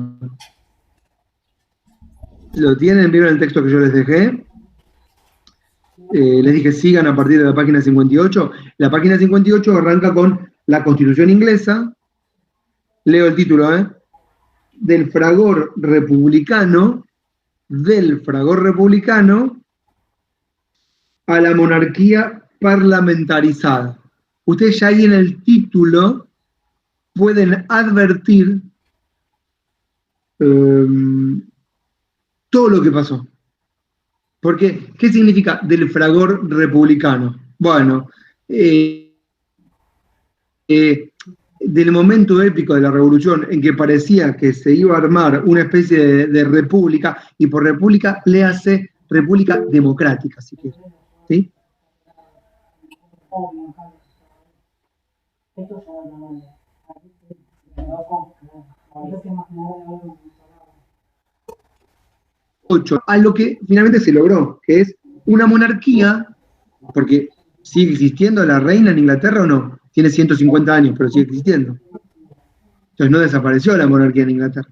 ¿Lo tienen? ¿Vieron el texto que yo les dejé? Les dije sigan a partir de la página 58. La página 58 arranca con la Constitución inglesa. Leo el título, del fragor republicano a la monarquía parlamentarizada. Ustedes ya ahí en el título pueden advertir todo lo que pasó. Porque, ¿qué significa del fragor republicano? Bueno, del momento épico de la revolución en que parecía que se iba a armar una especie de república, y por república le hace república democrática, si quiere. ¿Sí? A lo que finalmente se logró, que es una monarquía, porque sigue existiendo la reina en Inglaterra o no, tiene 150 años, pero sigue existiendo. Entonces no desapareció la monarquía en Inglaterra.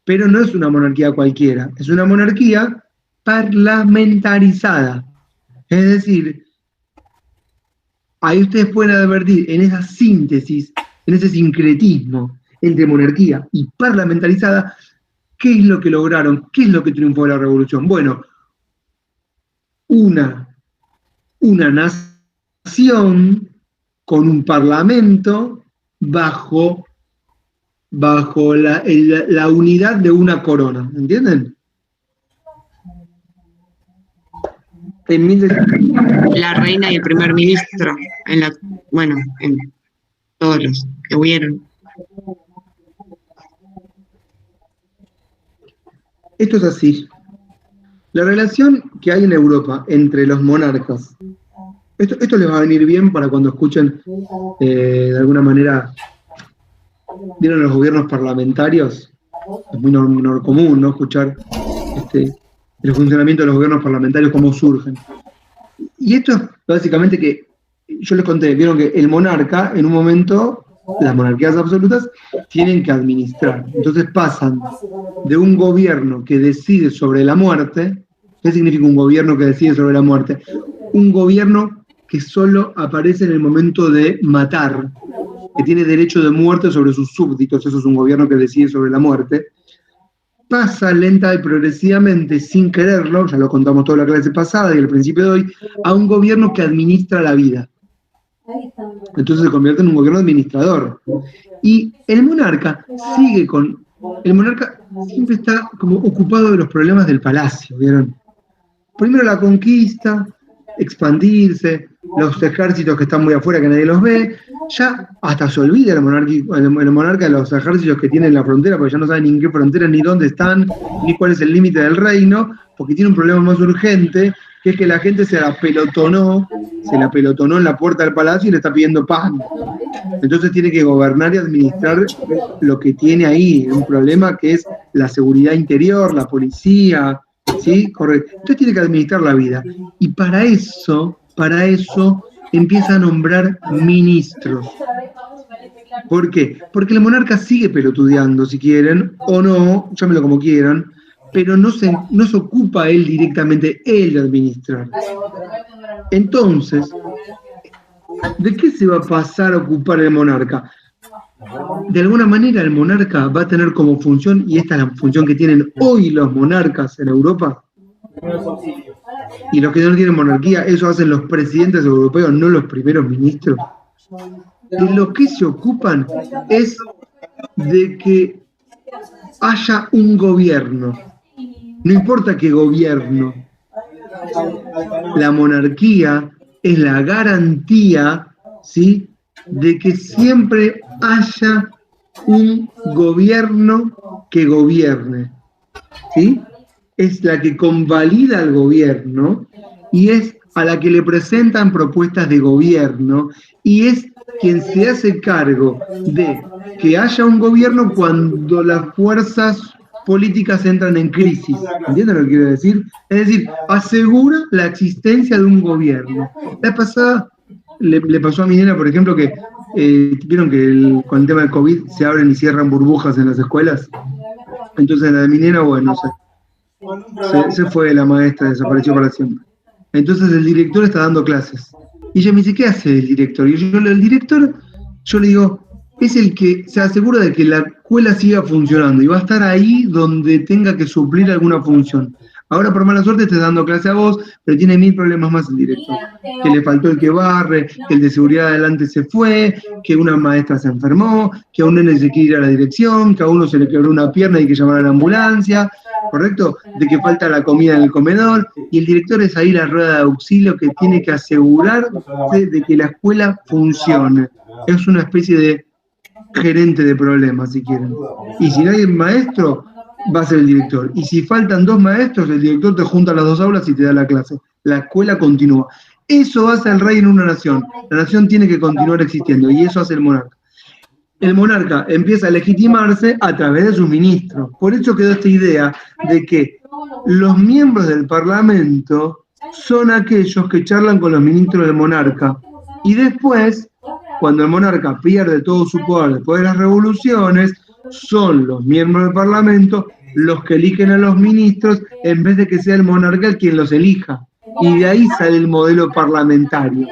Pero no es una monarquía cualquiera, es una monarquía parlamentarizada. Es decir, ahí ustedes pueden advertir en esa síntesis, en ese sincretismo entre monarquía y parlamentarizada, ¿qué es lo que lograron? ¿Qué es lo que triunfó de la revolución? Bueno, una nación con un parlamento bajo la unidad de una corona, ¿entienden? La reina y el primer ministro, en todos los que hubieron. Esto es así. La relación que hay en Europa entre los monarcas, esto les va a venir bien para cuando escuchen, de alguna manera, ¿vieron los gobiernos parlamentarios? Es muy común, ¿no? Escuchar el funcionamiento de los gobiernos parlamentarios, cómo surgen. Y esto es básicamente que, yo les conté, vieron que el monarca, en un momento, las monarquías absolutas tienen que administrar. Entonces pasan de un gobierno que decide sobre la muerte ¿Qué significa un gobierno que decide sobre la muerte? Un gobierno que solo aparece en el momento de matar, que tiene derecho de muerte sobre sus súbditos, eso es un gobierno que decide sobre la muerte, pasa lenta y progresivamente, sin quererlo, ya lo contamos toda la clase pasada y al principio de hoy, a un gobierno que administra la vida. Entonces se convierte en un gobierno administrador. Y el monarca siempre está como ocupado de los problemas del palacio, ¿vieron? Primero la conquista, expandirse, los ejércitos que están muy afuera que nadie los ve, ya hasta se olvida el monarca de los ejércitos que tienen la frontera, porque ya no sabe ni en qué frontera, ni dónde están, ni cuál es el límite del reino, porque tiene un problema más urgente, que es que la gente se la apelotonó en la puerta del palacio y le está pidiendo pan. Entonces tiene que gobernar y administrar lo que tiene ahí, un problema que es la seguridad interior, la policía, ¿sí? Correcto. Entonces tiene que administrar la vida. Y para eso empieza a nombrar ministros. ¿Por qué? Porque el monarca sigue pelotudeando, si quieren, o no, llámenlo como quieran, pero no se ocupa él directamente, él de administrar. Entonces, ¿de qué se va a pasar a ocupar el monarca? De alguna manera el monarca va a tener como función, y esta es la función que tienen hoy los monarcas en Europa, y los que no tienen monarquía, eso hacen los presidentes europeos, no los primeros ministros. De lo que se ocupan es de que haya un gobierno. No importa qué gobierno. La monarquía es la garantía, ¿sí?, de que siempre haya un gobierno que gobierne, ¿sí? Es la que convalida al gobierno y es a la que le presentan propuestas de gobierno y es quien se hace cargo de que haya un gobierno cuando las fuerzas políticas entran en crisis. ¿Entienden lo que quiero decir? Es decir, asegura la existencia de un gobierno. La pasada le pasó a mi nena, por ejemplo, que vieron que con el tema del COVID se abren y cierran burbujas en las escuelas. Entonces la de mi nena, bueno, se fue la maestra, desapareció para siempre. Entonces el director está dando clases. Y ella me dice, ¿qué hace el director? Y yo le digo, es el que se asegura de que la escuela siga funcionando y va a estar ahí donde tenga que suplir alguna función. Ahora, por mala suerte, está dando clase a vos, pero tiene 1000 problemas más el director. Que le faltó el que barre, que el de seguridad adelante se fue, que una maestra se enfermó, que a un nene se quiere ir a la dirección, que a uno se le quebró una pierna y hay que llamar a la ambulancia, ¿correcto? De que falta la comida en el comedor. Y el director es ahí la rueda de auxilio que tiene que asegurarse de que la escuela funcione. Es una especie de gerente de problemas, si quieren. Y si no hay maestro, va a ser el director. Y si faltan 2 maestros, el director te junta las 2 aulas y te da la clase. La escuela continúa. Eso hace el rey en una nación. La nación tiene que continuar existiendo y eso hace el monarca. El monarca empieza a legitimarse a través de sus ministros. Por eso quedó esta idea de que los miembros del parlamento son aquellos que charlan con los ministros del monarca. Y después, cuando el monarca pierde todo su poder después de las revoluciones, son los miembros del parlamento los que eligen a los ministros en vez de que sea el monarca el quien los elija. Y de ahí sale el modelo parlamentario.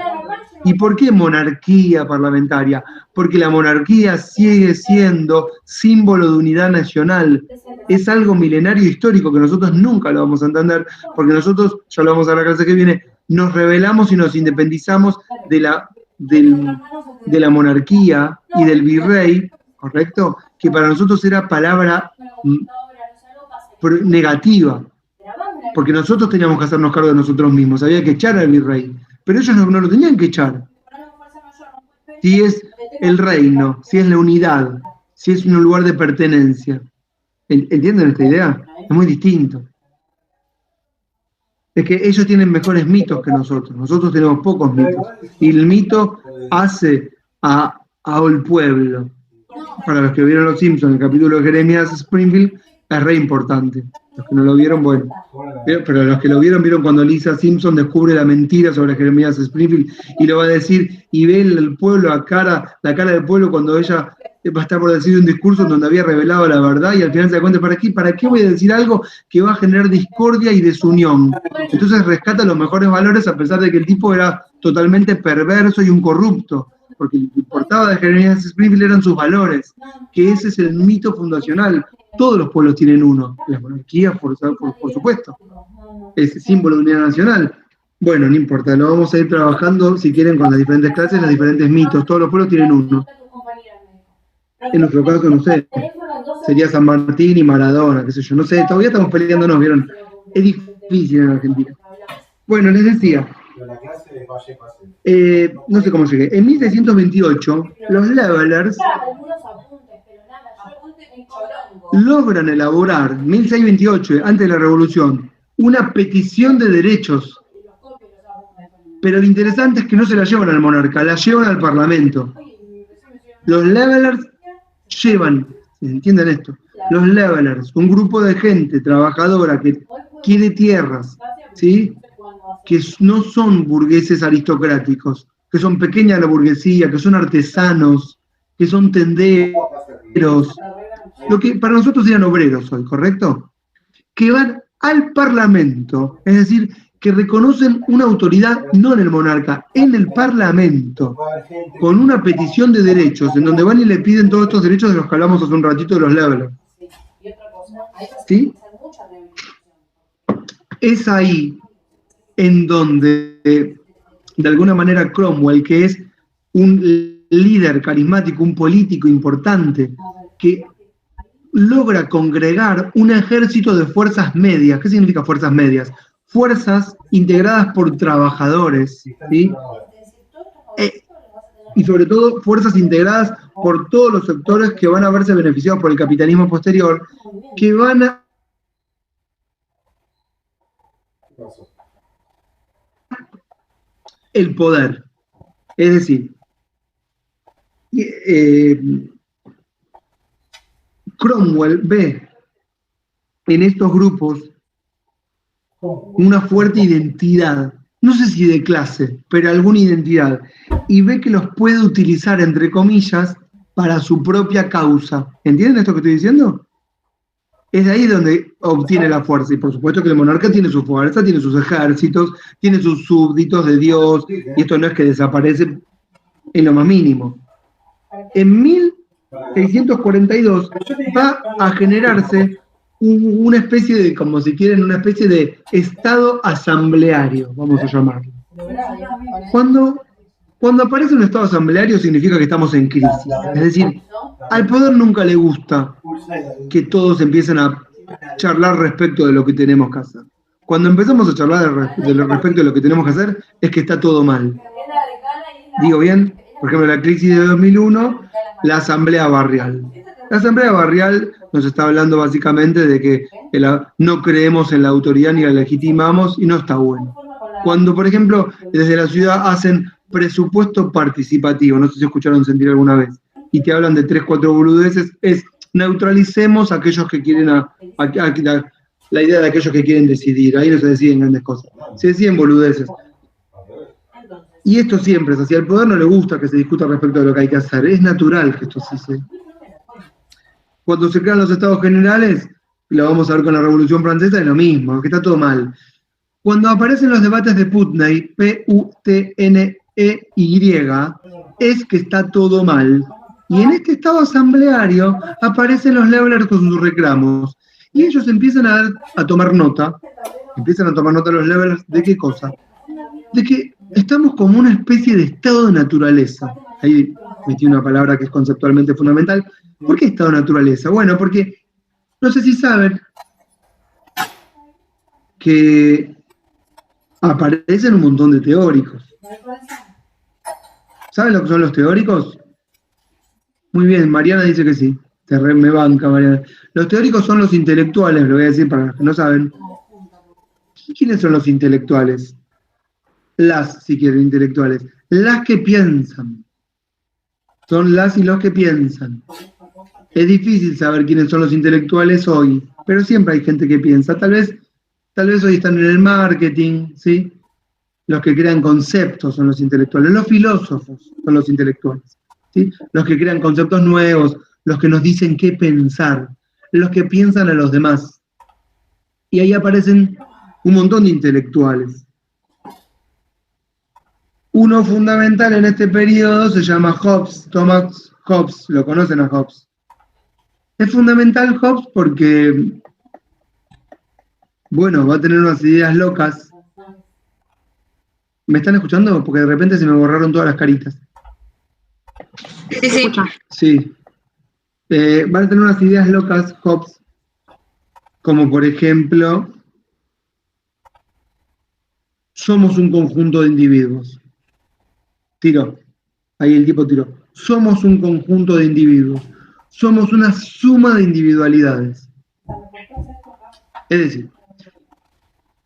¿Y por qué monarquía parlamentaria? Porque la monarquía sigue siendo símbolo de unidad nacional. Es algo milenario histórico que nosotros nunca lo vamos a entender, porque nosotros, ya lo vamos a ver la clase que viene, nos rebelamos y nos independizamos de la monarquía y del virrey, ¿correcto? Que para nosotros era palabra negativa, porque nosotros teníamos que hacernos cargo de nosotros mismos, había que echar al virrey, pero ellos no lo tenían que echar. Si es el reino, si es la unidad, si es un lugar de pertenencia. ¿Entienden esta idea? Es muy distinto. Es que ellos tienen mejores mitos que nosotros tenemos pocos mitos, y el mito hace al pueblo. Para los que vieron Los Simpsons, el capítulo de Jeremías Springfield es re importante. Los que no lo vieron, bueno. Pero los que lo vieron cuando Lisa Simpson descubre la mentira sobre Jeremías Springfield y lo va a decir, y ve el pueblo la cara del pueblo cuando ella va a estar por decir un discurso en donde había revelado la verdad y al final se da cuenta, ¿para qué voy a decir algo que va a generar discordia y desunión? Entonces rescata los mejores valores a pesar de que el tipo era totalmente perverso y un corrupto, porque lo que importaba de Jeremías Springfield eran sus valores, que ese es el mito fundacional. Todos los pueblos tienen uno, la monarquía, por supuesto, es símbolo de unidad nacional. Bueno, no importa, lo vamos a ir trabajando, si quieren, con las diferentes clases, los diferentes mitos. Todos los pueblos tienen uno. En nuestro caso, no sé, sería San Martín y Maradona, qué sé yo, no sé, todavía estamos peleándonos, ¿vieron? Es difícil en Argentina. Bueno, les decía, no sé cómo llegué. En 1628, los Levelers logran elaborar, 1628, antes de la Revolución, una petición de derechos. Pero lo interesante es que no se la llevan al monarca, la llevan al parlamento. Los Levelers llevan, ¿entienden esto? Los Levelers, un grupo de gente trabajadora que quiere tierras, ¿sí? Que no son burgueses aristocráticos, que son pequeña la burguesía, que son artesanos, que son tenderos, lo que para nosotros serían obreros hoy, ¿correcto? Que van al parlamento, es decir, que reconocen una autoridad no en el monarca, en el parlamento, con una petición de derechos, en donde van y le piden todos estos derechos de los que hablamos hace un ratito de los Levelers. ¿Sí? Es ahí en donde, de alguna manera, Cromwell, que es un líder carismático, un político importante, que logra congregar un ejército de fuerzas medias. ¿Qué significa fuerzas medias? Fuerzas integradas por trabajadores, ¿sí? Y sobre todo fuerzas integradas por todos los sectores que van a verse beneficiados por el capitalismo posterior, que van a el poder. Es decir, Cromwell ve en estos grupos una fuerte identidad, no sé si de clase, pero alguna identidad, y ve que los puede utilizar, entre comillas, para su propia causa. ¿Entienden esto que estoy diciendo? Es de ahí donde obtiene la fuerza, y por supuesto que el monarca tiene su fuerza, tiene sus ejércitos, tiene sus súbditos de Dios, y esto no es que desaparece en lo más mínimo. En 1642 va a generarse una especie de, como si quieren, una especie de estado asambleario, vamos a llamarlo. Cuando aparece un estado asambleario significa que estamos en crisis. Es decir, al poder nunca le gusta que todos empiecen a charlar respecto de lo que tenemos que hacer. Cuando empezamos a charlar respecto de lo que tenemos que hacer, es que está todo mal. ¿Digo bien? Por ejemplo, la crisis de 2001, la asamblea barrial. La asamblea barrial nos está hablando básicamente de que no creemos en la autoridad ni la legitimamos y no está bueno. Cuando, por ejemplo, desde la ciudad hacen presupuesto participativo, no sé si escucharon sentir alguna vez, y te hablan de 3, 4 boludeces, es neutralicemos a aquellos que quieren la idea de aquellos que quieren decidir. Ahí no se deciden grandes cosas, se deciden boludeces. Y esto siempre es así. Al poder no le gusta que se discuta respecto de lo que hay que hacer. Es natural que esto sí se... Cuando se crean los estados generales, lo vamos a ver con la Revolución Francesa, es lo mismo, que está todo mal. Cuando aparecen los debates de Putney, Putney, es que está todo mal. Y en este estado asambleario aparecen los Levelers con sus reclamos. Y ellos empiezan a tomar nota. Empiezan a tomar nota los Levelers de qué cosa. De que estamos como una especie de estado de naturaleza. Ahí metí una palabra que es conceptualmente fundamental. ¿Por qué estado de naturaleza? Bueno, porque no sé si saben que aparecen un montón de teóricos. ¿Saben lo que son los teóricos? Muy bien, Mariana dice que sí. Me banca, Mariana. Los teóricos son los intelectuales, lo voy a decir para los que no saben. ¿Quiénes son los intelectuales? Las, si quieren, intelectuales. Las que piensan. Son las y los que piensan. Es difícil saber quiénes son los intelectuales hoy, pero siempre hay gente que piensa. Tal vez hoy están en el marketing, ¿sí? Los que crean conceptos son los intelectuales. Los filósofos son los intelectuales. ¿sí? Los que crean conceptos nuevos, los que nos dicen qué pensar, los que piensan a los demás. Y ahí aparecen un montón de intelectuales. Uno fundamental en este periodo se llama Hobbes, Thomas Hobbes, lo conocen a Hobbes. Es fundamental Hobbes porque, bueno, va a tener unas ideas locas. ¿Me están escuchando? Porque de repente se me borraron todas las caritas. Sí, sí. Sí. Van a tener unas ideas locas Hobbes, como por ejemplo, somos un conjunto de individuos. Tiró. Ahí el tipo tiró. Somos un conjunto de individuos. Somos una suma de individualidades. Es decir,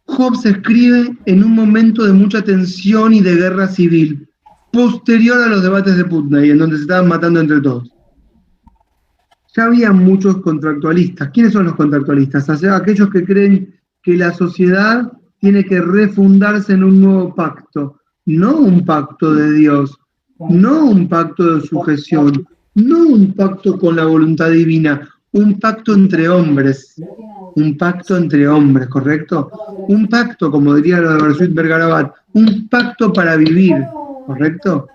Hobbes escribe en un momento de mucha tensión y de guerra civil, posterior a los debates de Putney, en donde se estaban matando entre todos. Ya había muchos contractualistas. ¿Quiénes son los contractualistas? O sea, aquellos que creen que la sociedad tiene que refundarse en un nuevo pacto, no un pacto de Dios, no un pacto de sujeción, no un pacto con la voluntad divina, un pacto entre hombres, ¿correcto? Un pacto, como diría la Bersuit Vergarabat, un pacto para vivir, ¿correcto?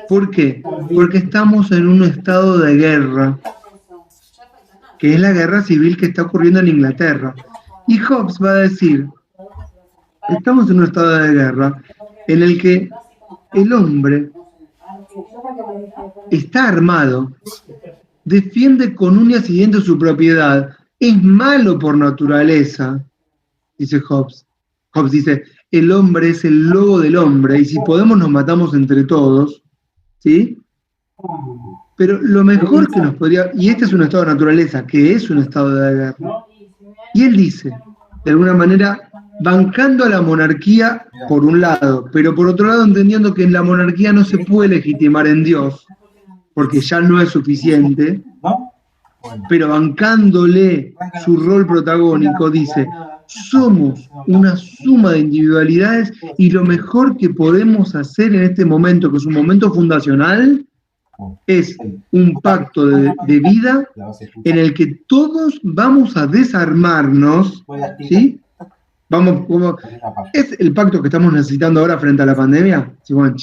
¿Por qué? Porque estamos en un estado de guerra, que es la guerra civil que está ocurriendo en Inglaterra. Y Hobbes va a decir, estamos en un estado de guerra en el que el hombre está armado, defiende con uñas y dientes su propiedad, es malo por naturaleza, dice Hobbes. Hobbes dice, el hombre es el lobo del hombre, y si podemos nos matamos entre todos, ¿sí? Pero lo mejor que nos podría... Y este es un estado de naturaleza, que es un estado de guerra. Y él dice, de alguna manera, bancando a la monarquía por un lado, pero por otro lado entendiendo que en la monarquía no se puede legitimar en Dios, porque ya no es suficiente, pero bancándole su rol protagónico, dice, somos una suma de individualidades y lo mejor que podemos hacer en este momento, que es un momento fundacional, es un pacto de vida en el que todos vamos a desarmarnos, ¿sí? ¿Es el pacto que estamos necesitando ahora frente a la pandemia? Sí, bueno,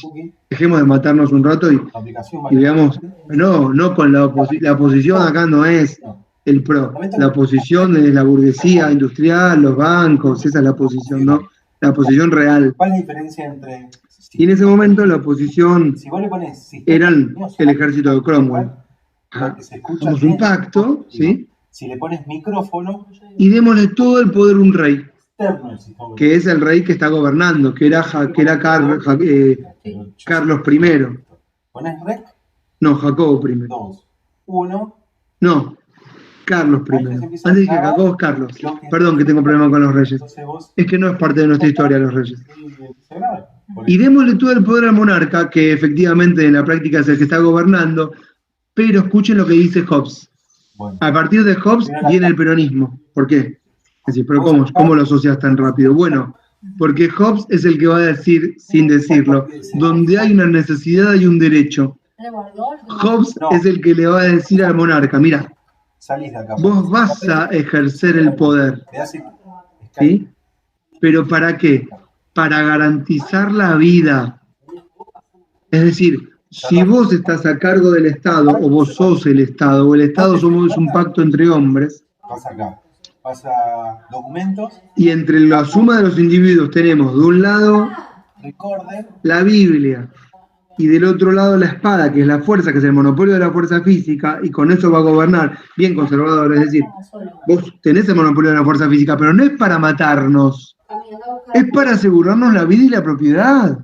dejemos de matarnos un rato y veamos, no con la oposición acá no es el pro, la oposición es la burguesía industrial, los bancos, esa es la oposición, ¿no? La oposición real. ¿Cuál es la diferencia entre...? Y en ese momento la oposición eran el ejército de Cromwell. Hacemos un pacto, ¿sí? Si le pones micrófono... Y démosle todo el poder a un rey, que es el rey que está gobernando, que era Carlos I. ¿Pones rec? No, Jacobo I. 2, 1... No, Carlos I. Antes dije Jacobo es Carlos. Perdón que tengo problema con los reyes. Es que no es parte de nuestra historia los reyes. Y démosle todo el poder al monarca, que efectivamente en la práctica es el que está gobernando, pero escuchen lo que dice Hobbes. A partir de Hobbes viene el peronismo. ¿Por qué? Es decir, pero ¿cómo lo asocias tan rápido? Bueno, porque Hobbes es el que va a decir, sin decirlo, donde hay una necesidad hay un derecho. Hobbes es el que le va a decir al monarca, mira, vos vas a ejercer el poder, ¿sí? ¿Pero para qué? Para garantizar la vida. Es decir, si vos estás a cargo del Estado, o vos sos el Estado, o el Estado es un pacto entre hombres, pasa documentos, y entre la suma de los individuos tenemos de un lado la Biblia, y del otro lado la espada, que es la fuerza, que es el monopolio de la fuerza física, y con eso va a gobernar, bien conservador, es decir, vos tenés el monopolio de la fuerza física, pero no es para matarnos, es para asegurarnos la vida y la propiedad.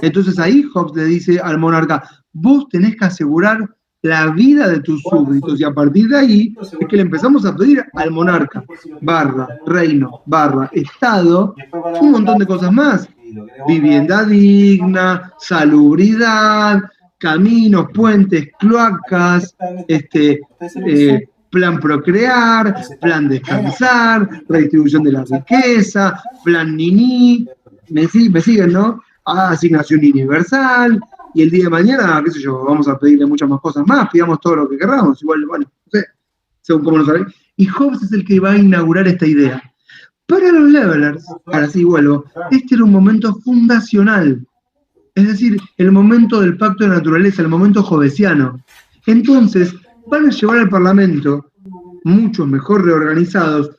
Entonces ahí Hobbes le dice al monarca, vos tenés que asegurar la vida de tus súbditos, y a partir de ahí es que le empezamos a pedir al monarca, reino, estado, un montón de cosas más. Vivienda digna, salubridad, caminos, puentes, cloacas, plan procrear, plan descansar, redistribución de la riqueza, plan Nini, me siguen, ¿no? Asignación universal, y el día de mañana, qué sé yo, vamos a pedirle muchas más cosas más, pidamos todo lo que queramos, igual, bueno, no sé, según cómo nos sabe. Y Hobbes es el que va a inaugurar esta idea. Para los levelers, ahora sí vuelvo, este era un momento fundacional, es decir, el momento del pacto de naturaleza, el momento hobbesiano. Entonces, van a llevar al Parlamento, muchos mejor reorganizados,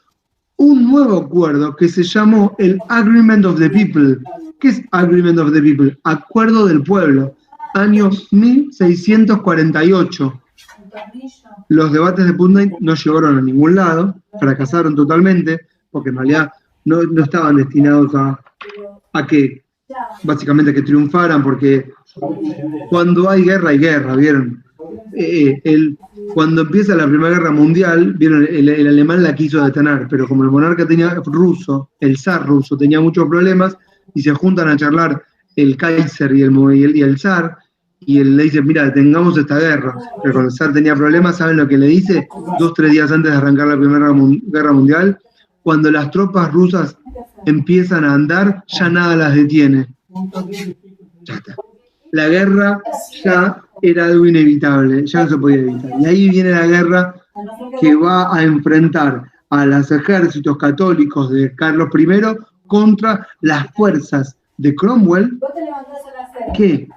un nuevo acuerdo que se llamó el Agreement of the People. ¿Qué es Agreement of the People? Acuerdo del Pueblo, año 1648. Los debates de Putnam no llegaron a ningún lado, fracasaron totalmente, porque en realidad no estaban destinados a que, básicamente, que triunfaran, porque cuando hay guerra, ¿vieron? Cuando empieza la Primera Guerra Mundial, vieron, el alemán la quiso detener, pero como el monarca ruso, el zar ruso, tenía muchos problemas, y se juntan a charlar el Kaiser y el zar, y él le dice, mira, detengamos esta guerra. Pero cuando el zar tenía problemas, ¿saben lo que le dice? 2-3 días antes de arrancar la Primera Guerra Mundial, cuando las tropas rusas empiezan a andar, ya nada las detiene. Ya está. La guerra ya era algo inevitable, ya no se podía evitar. Y ahí viene la guerra que va a enfrentar a los ejércitos católicos de Carlos I contra las fuerzas de Cromwell, que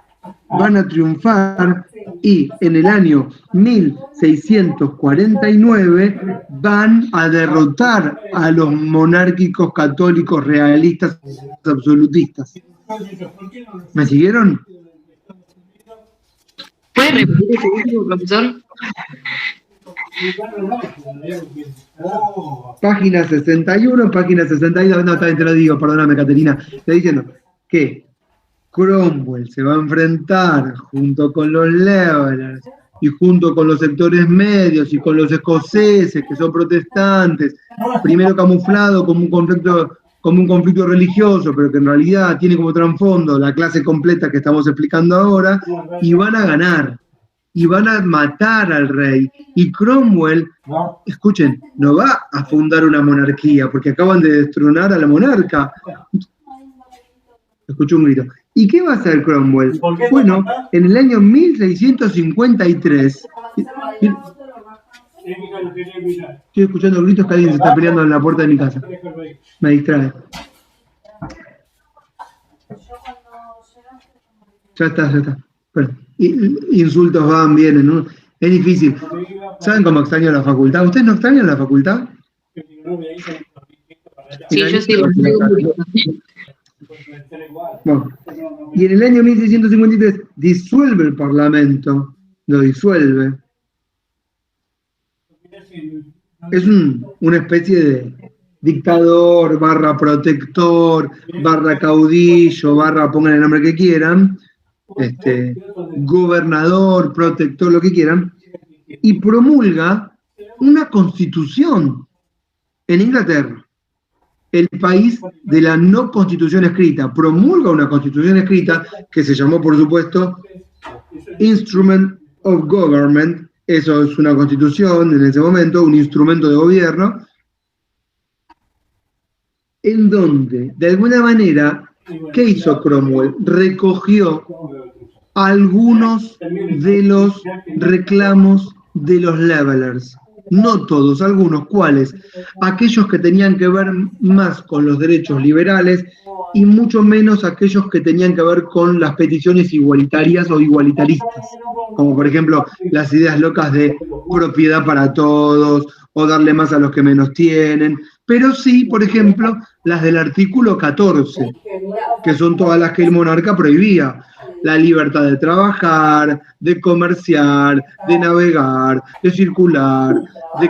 van a triunfar y en el año 1649 van a derrotar a los monárquicos católicos realistas absolutistas. ¿Me siguieron? ¿Puede repetir ese último, profesor? Página 61, página 62, no, también te lo digo, perdóname, Caterina, estoy diciendo que Cromwell se va a enfrentar junto con los Levelers y junto con los sectores medios y con los escoceses que son protestantes, primero camuflado como un conflicto religioso, pero que en realidad tiene como trasfondo la clase completa que estamos explicando ahora, y van a ganar, y van a matar al rey. Y Cromwell, escuchen, no va a fundar una monarquía, porque acaban de destronar a la monarca. Escuché un grito. ¿Y qué va a hacer Cromwell? Bueno, en el año 1653... Estoy escuchando gritos que alguien se está peleando en la puerta de mi casa. Me distrae. Ya está. Bueno, insultos van, vienen, ¿no? Es difícil. ¿Saben cómo extraño la facultad? ¿Ustedes no extrañan la facultad? Sí, yo sí. Bueno, y en el año 1653 disuelve el Parlamento, lo disuelve. Es una especie de dictador, / protector, / caudillo, / pongan el nombre que quieran, gobernador, protector, lo que quieran, y promulga una constitución en Inglaterra, el país de la no constitución escrita. Promulga una constitución escrita que se llamó, por supuesto, Instrument of Government. Eso es una constitución en ese momento, un instrumento de gobierno, en donde, de alguna manera, ¿qué hizo Cromwell? Recogió algunos de los reclamos de los Levelers. No todos, algunos. ¿Cuáles? Aquellos que tenían que ver más con los derechos liberales y mucho menos aquellos que tenían que ver con las peticiones igualitarias o igualitaristas, como por ejemplo las ideas locas de propiedad para todos o darle más a los que menos tienen, pero sí, por ejemplo, las del artículo 14, que son todas las que el monarca prohibía: la libertad de trabajar, de comerciar, de navegar, de circular, de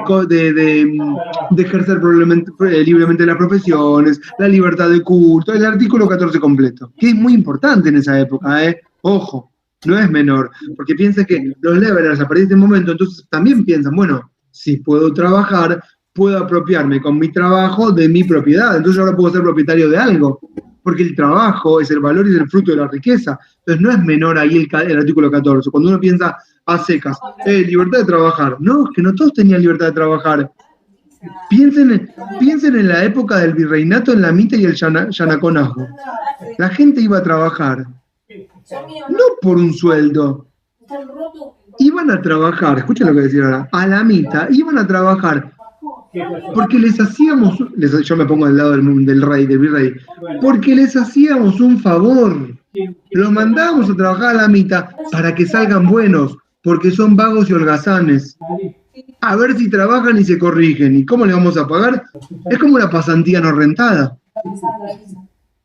ejercer libremente las profesiones, la libertad de culto, el artículo 14 completo, que es muy importante en esa época, ojo, no es menor, porque piensa que los Levelers a partir de este momento entonces también piensan, bueno, si puedo trabajar, puedo apropiarme con mi trabajo de mi propiedad, entonces ahora puedo ser propietario de algo, porque el trabajo es el valor y es el fruto de la riqueza. Entonces no es menor ahí el artículo 14. Cuando uno piensa a secas, libertad de trabajar. No, es que no todos tenían libertad de trabajar. Piensen en la época del virreinato, en la Mita y el yanaconazgo. La gente iba a trabajar. no por un sueldo. Iban a trabajar, escuchen lo que decía ahora, a la mitad, iban a trabajar porque les hacíamos, yo me pongo del lado del rey, del virrey, porque les hacíamos un favor. Los mandábamos a trabajar a la mitad para que salgan buenos, porque son vagos y holgazanes. A ver si trabajan y se corrigen. ¿Y cómo le vamos a pagar? Es como una pasantía no rentada,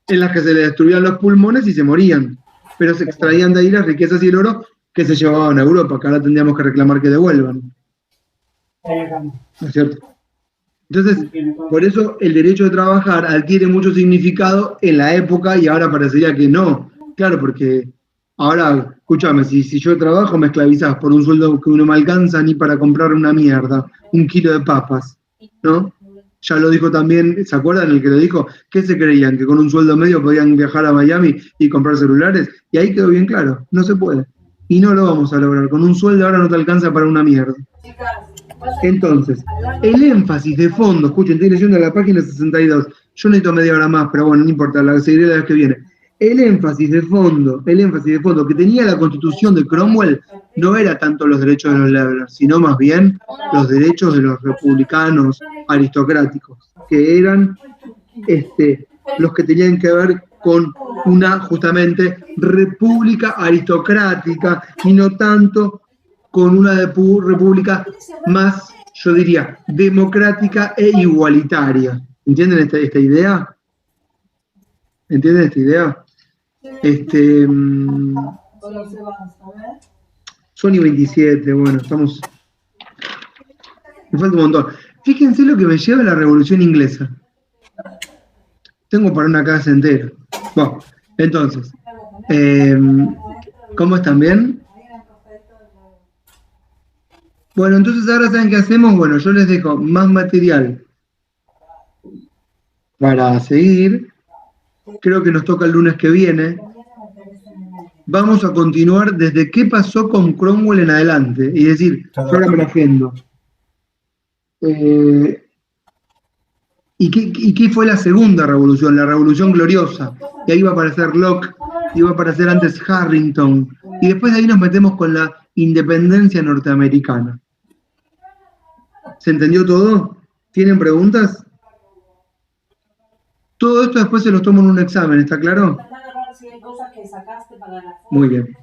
en la que se les destruían los pulmones y se morían, pero se extraían de ahí las riquezas y el oro que se llevaban a Europa, que ahora tendríamos que reclamar que devuelvan. ¿No es cierto? Entonces, por eso el derecho de trabajar adquiere mucho significado en la época y ahora parecería que no. Claro, porque ahora, escúchame, si yo trabajo me esclavizás por un sueldo que no me alcanza ni para comprar una mierda, 1 kilo de papas, ¿no? Ya lo dijo también, ¿se acuerdan el que lo dijo? ¿Qué se creían? ¿Que con un sueldo medio podían viajar a Miami y comprar celulares? Y ahí quedó bien claro, no se puede. Y no lo vamos a lograr. Con un sueldo ahora no te alcanza para una mierda. Entonces, el énfasis de fondo, escuchen, estoy leyendo la página 62. Yo necesito media hora más, pero bueno, no importa, la seguiré la vez que viene. El énfasis de fondo que tenía la Constitución de Cromwell no era tanto los derechos de los laborers, sino más bien los derechos de los republicanos aristocráticos, que eran los que tenían que ver con una, justamente, república aristocrática y no tanto con una república más, yo diría, democrática e igualitaria. ¿Entienden esta idea? ¿Entienden esta idea? Sony 27, bueno, estamos... Me falta un montón. Fíjense lo que me lleva a la Revolución Inglesa. Tengo para una casa entera. Bueno, entonces, ¿cómo están? ¿Bien? Bueno, entonces ahora ¿saben qué hacemos? Bueno, yo les dejo más material para seguir. Creo que nos toca el lunes que viene. Vamos a continuar desde qué pasó con Cromwell en adelante. Y decir, yo ahora me lo agendo. ¿Y qué fue la segunda revolución? La revolución gloriosa. Y ahí va a aparecer Locke, y va a aparecer antes Harrington. Y después de ahí nos metemos con la independencia norteamericana. ¿Se entendió todo? ¿Tienen preguntas? Todo esto después se los tomo en un examen, ¿está claro? Muy bien.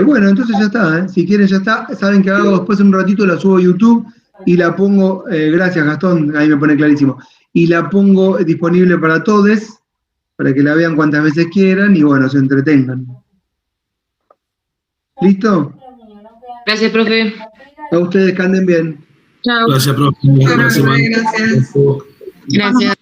Bueno, entonces ya está, ¿eh? Si quieren ya está. Saben que hago después en un ratito, la subo a YouTube y la pongo, gracias Gastón, ahí me pone clarísimo, y la pongo disponible para todos, para que la vean cuantas veces quieran y bueno, se entretengan. ¿Listo? Gracias, profe. A ustedes que anden bien. Chao. Gracias, profe. Gracias.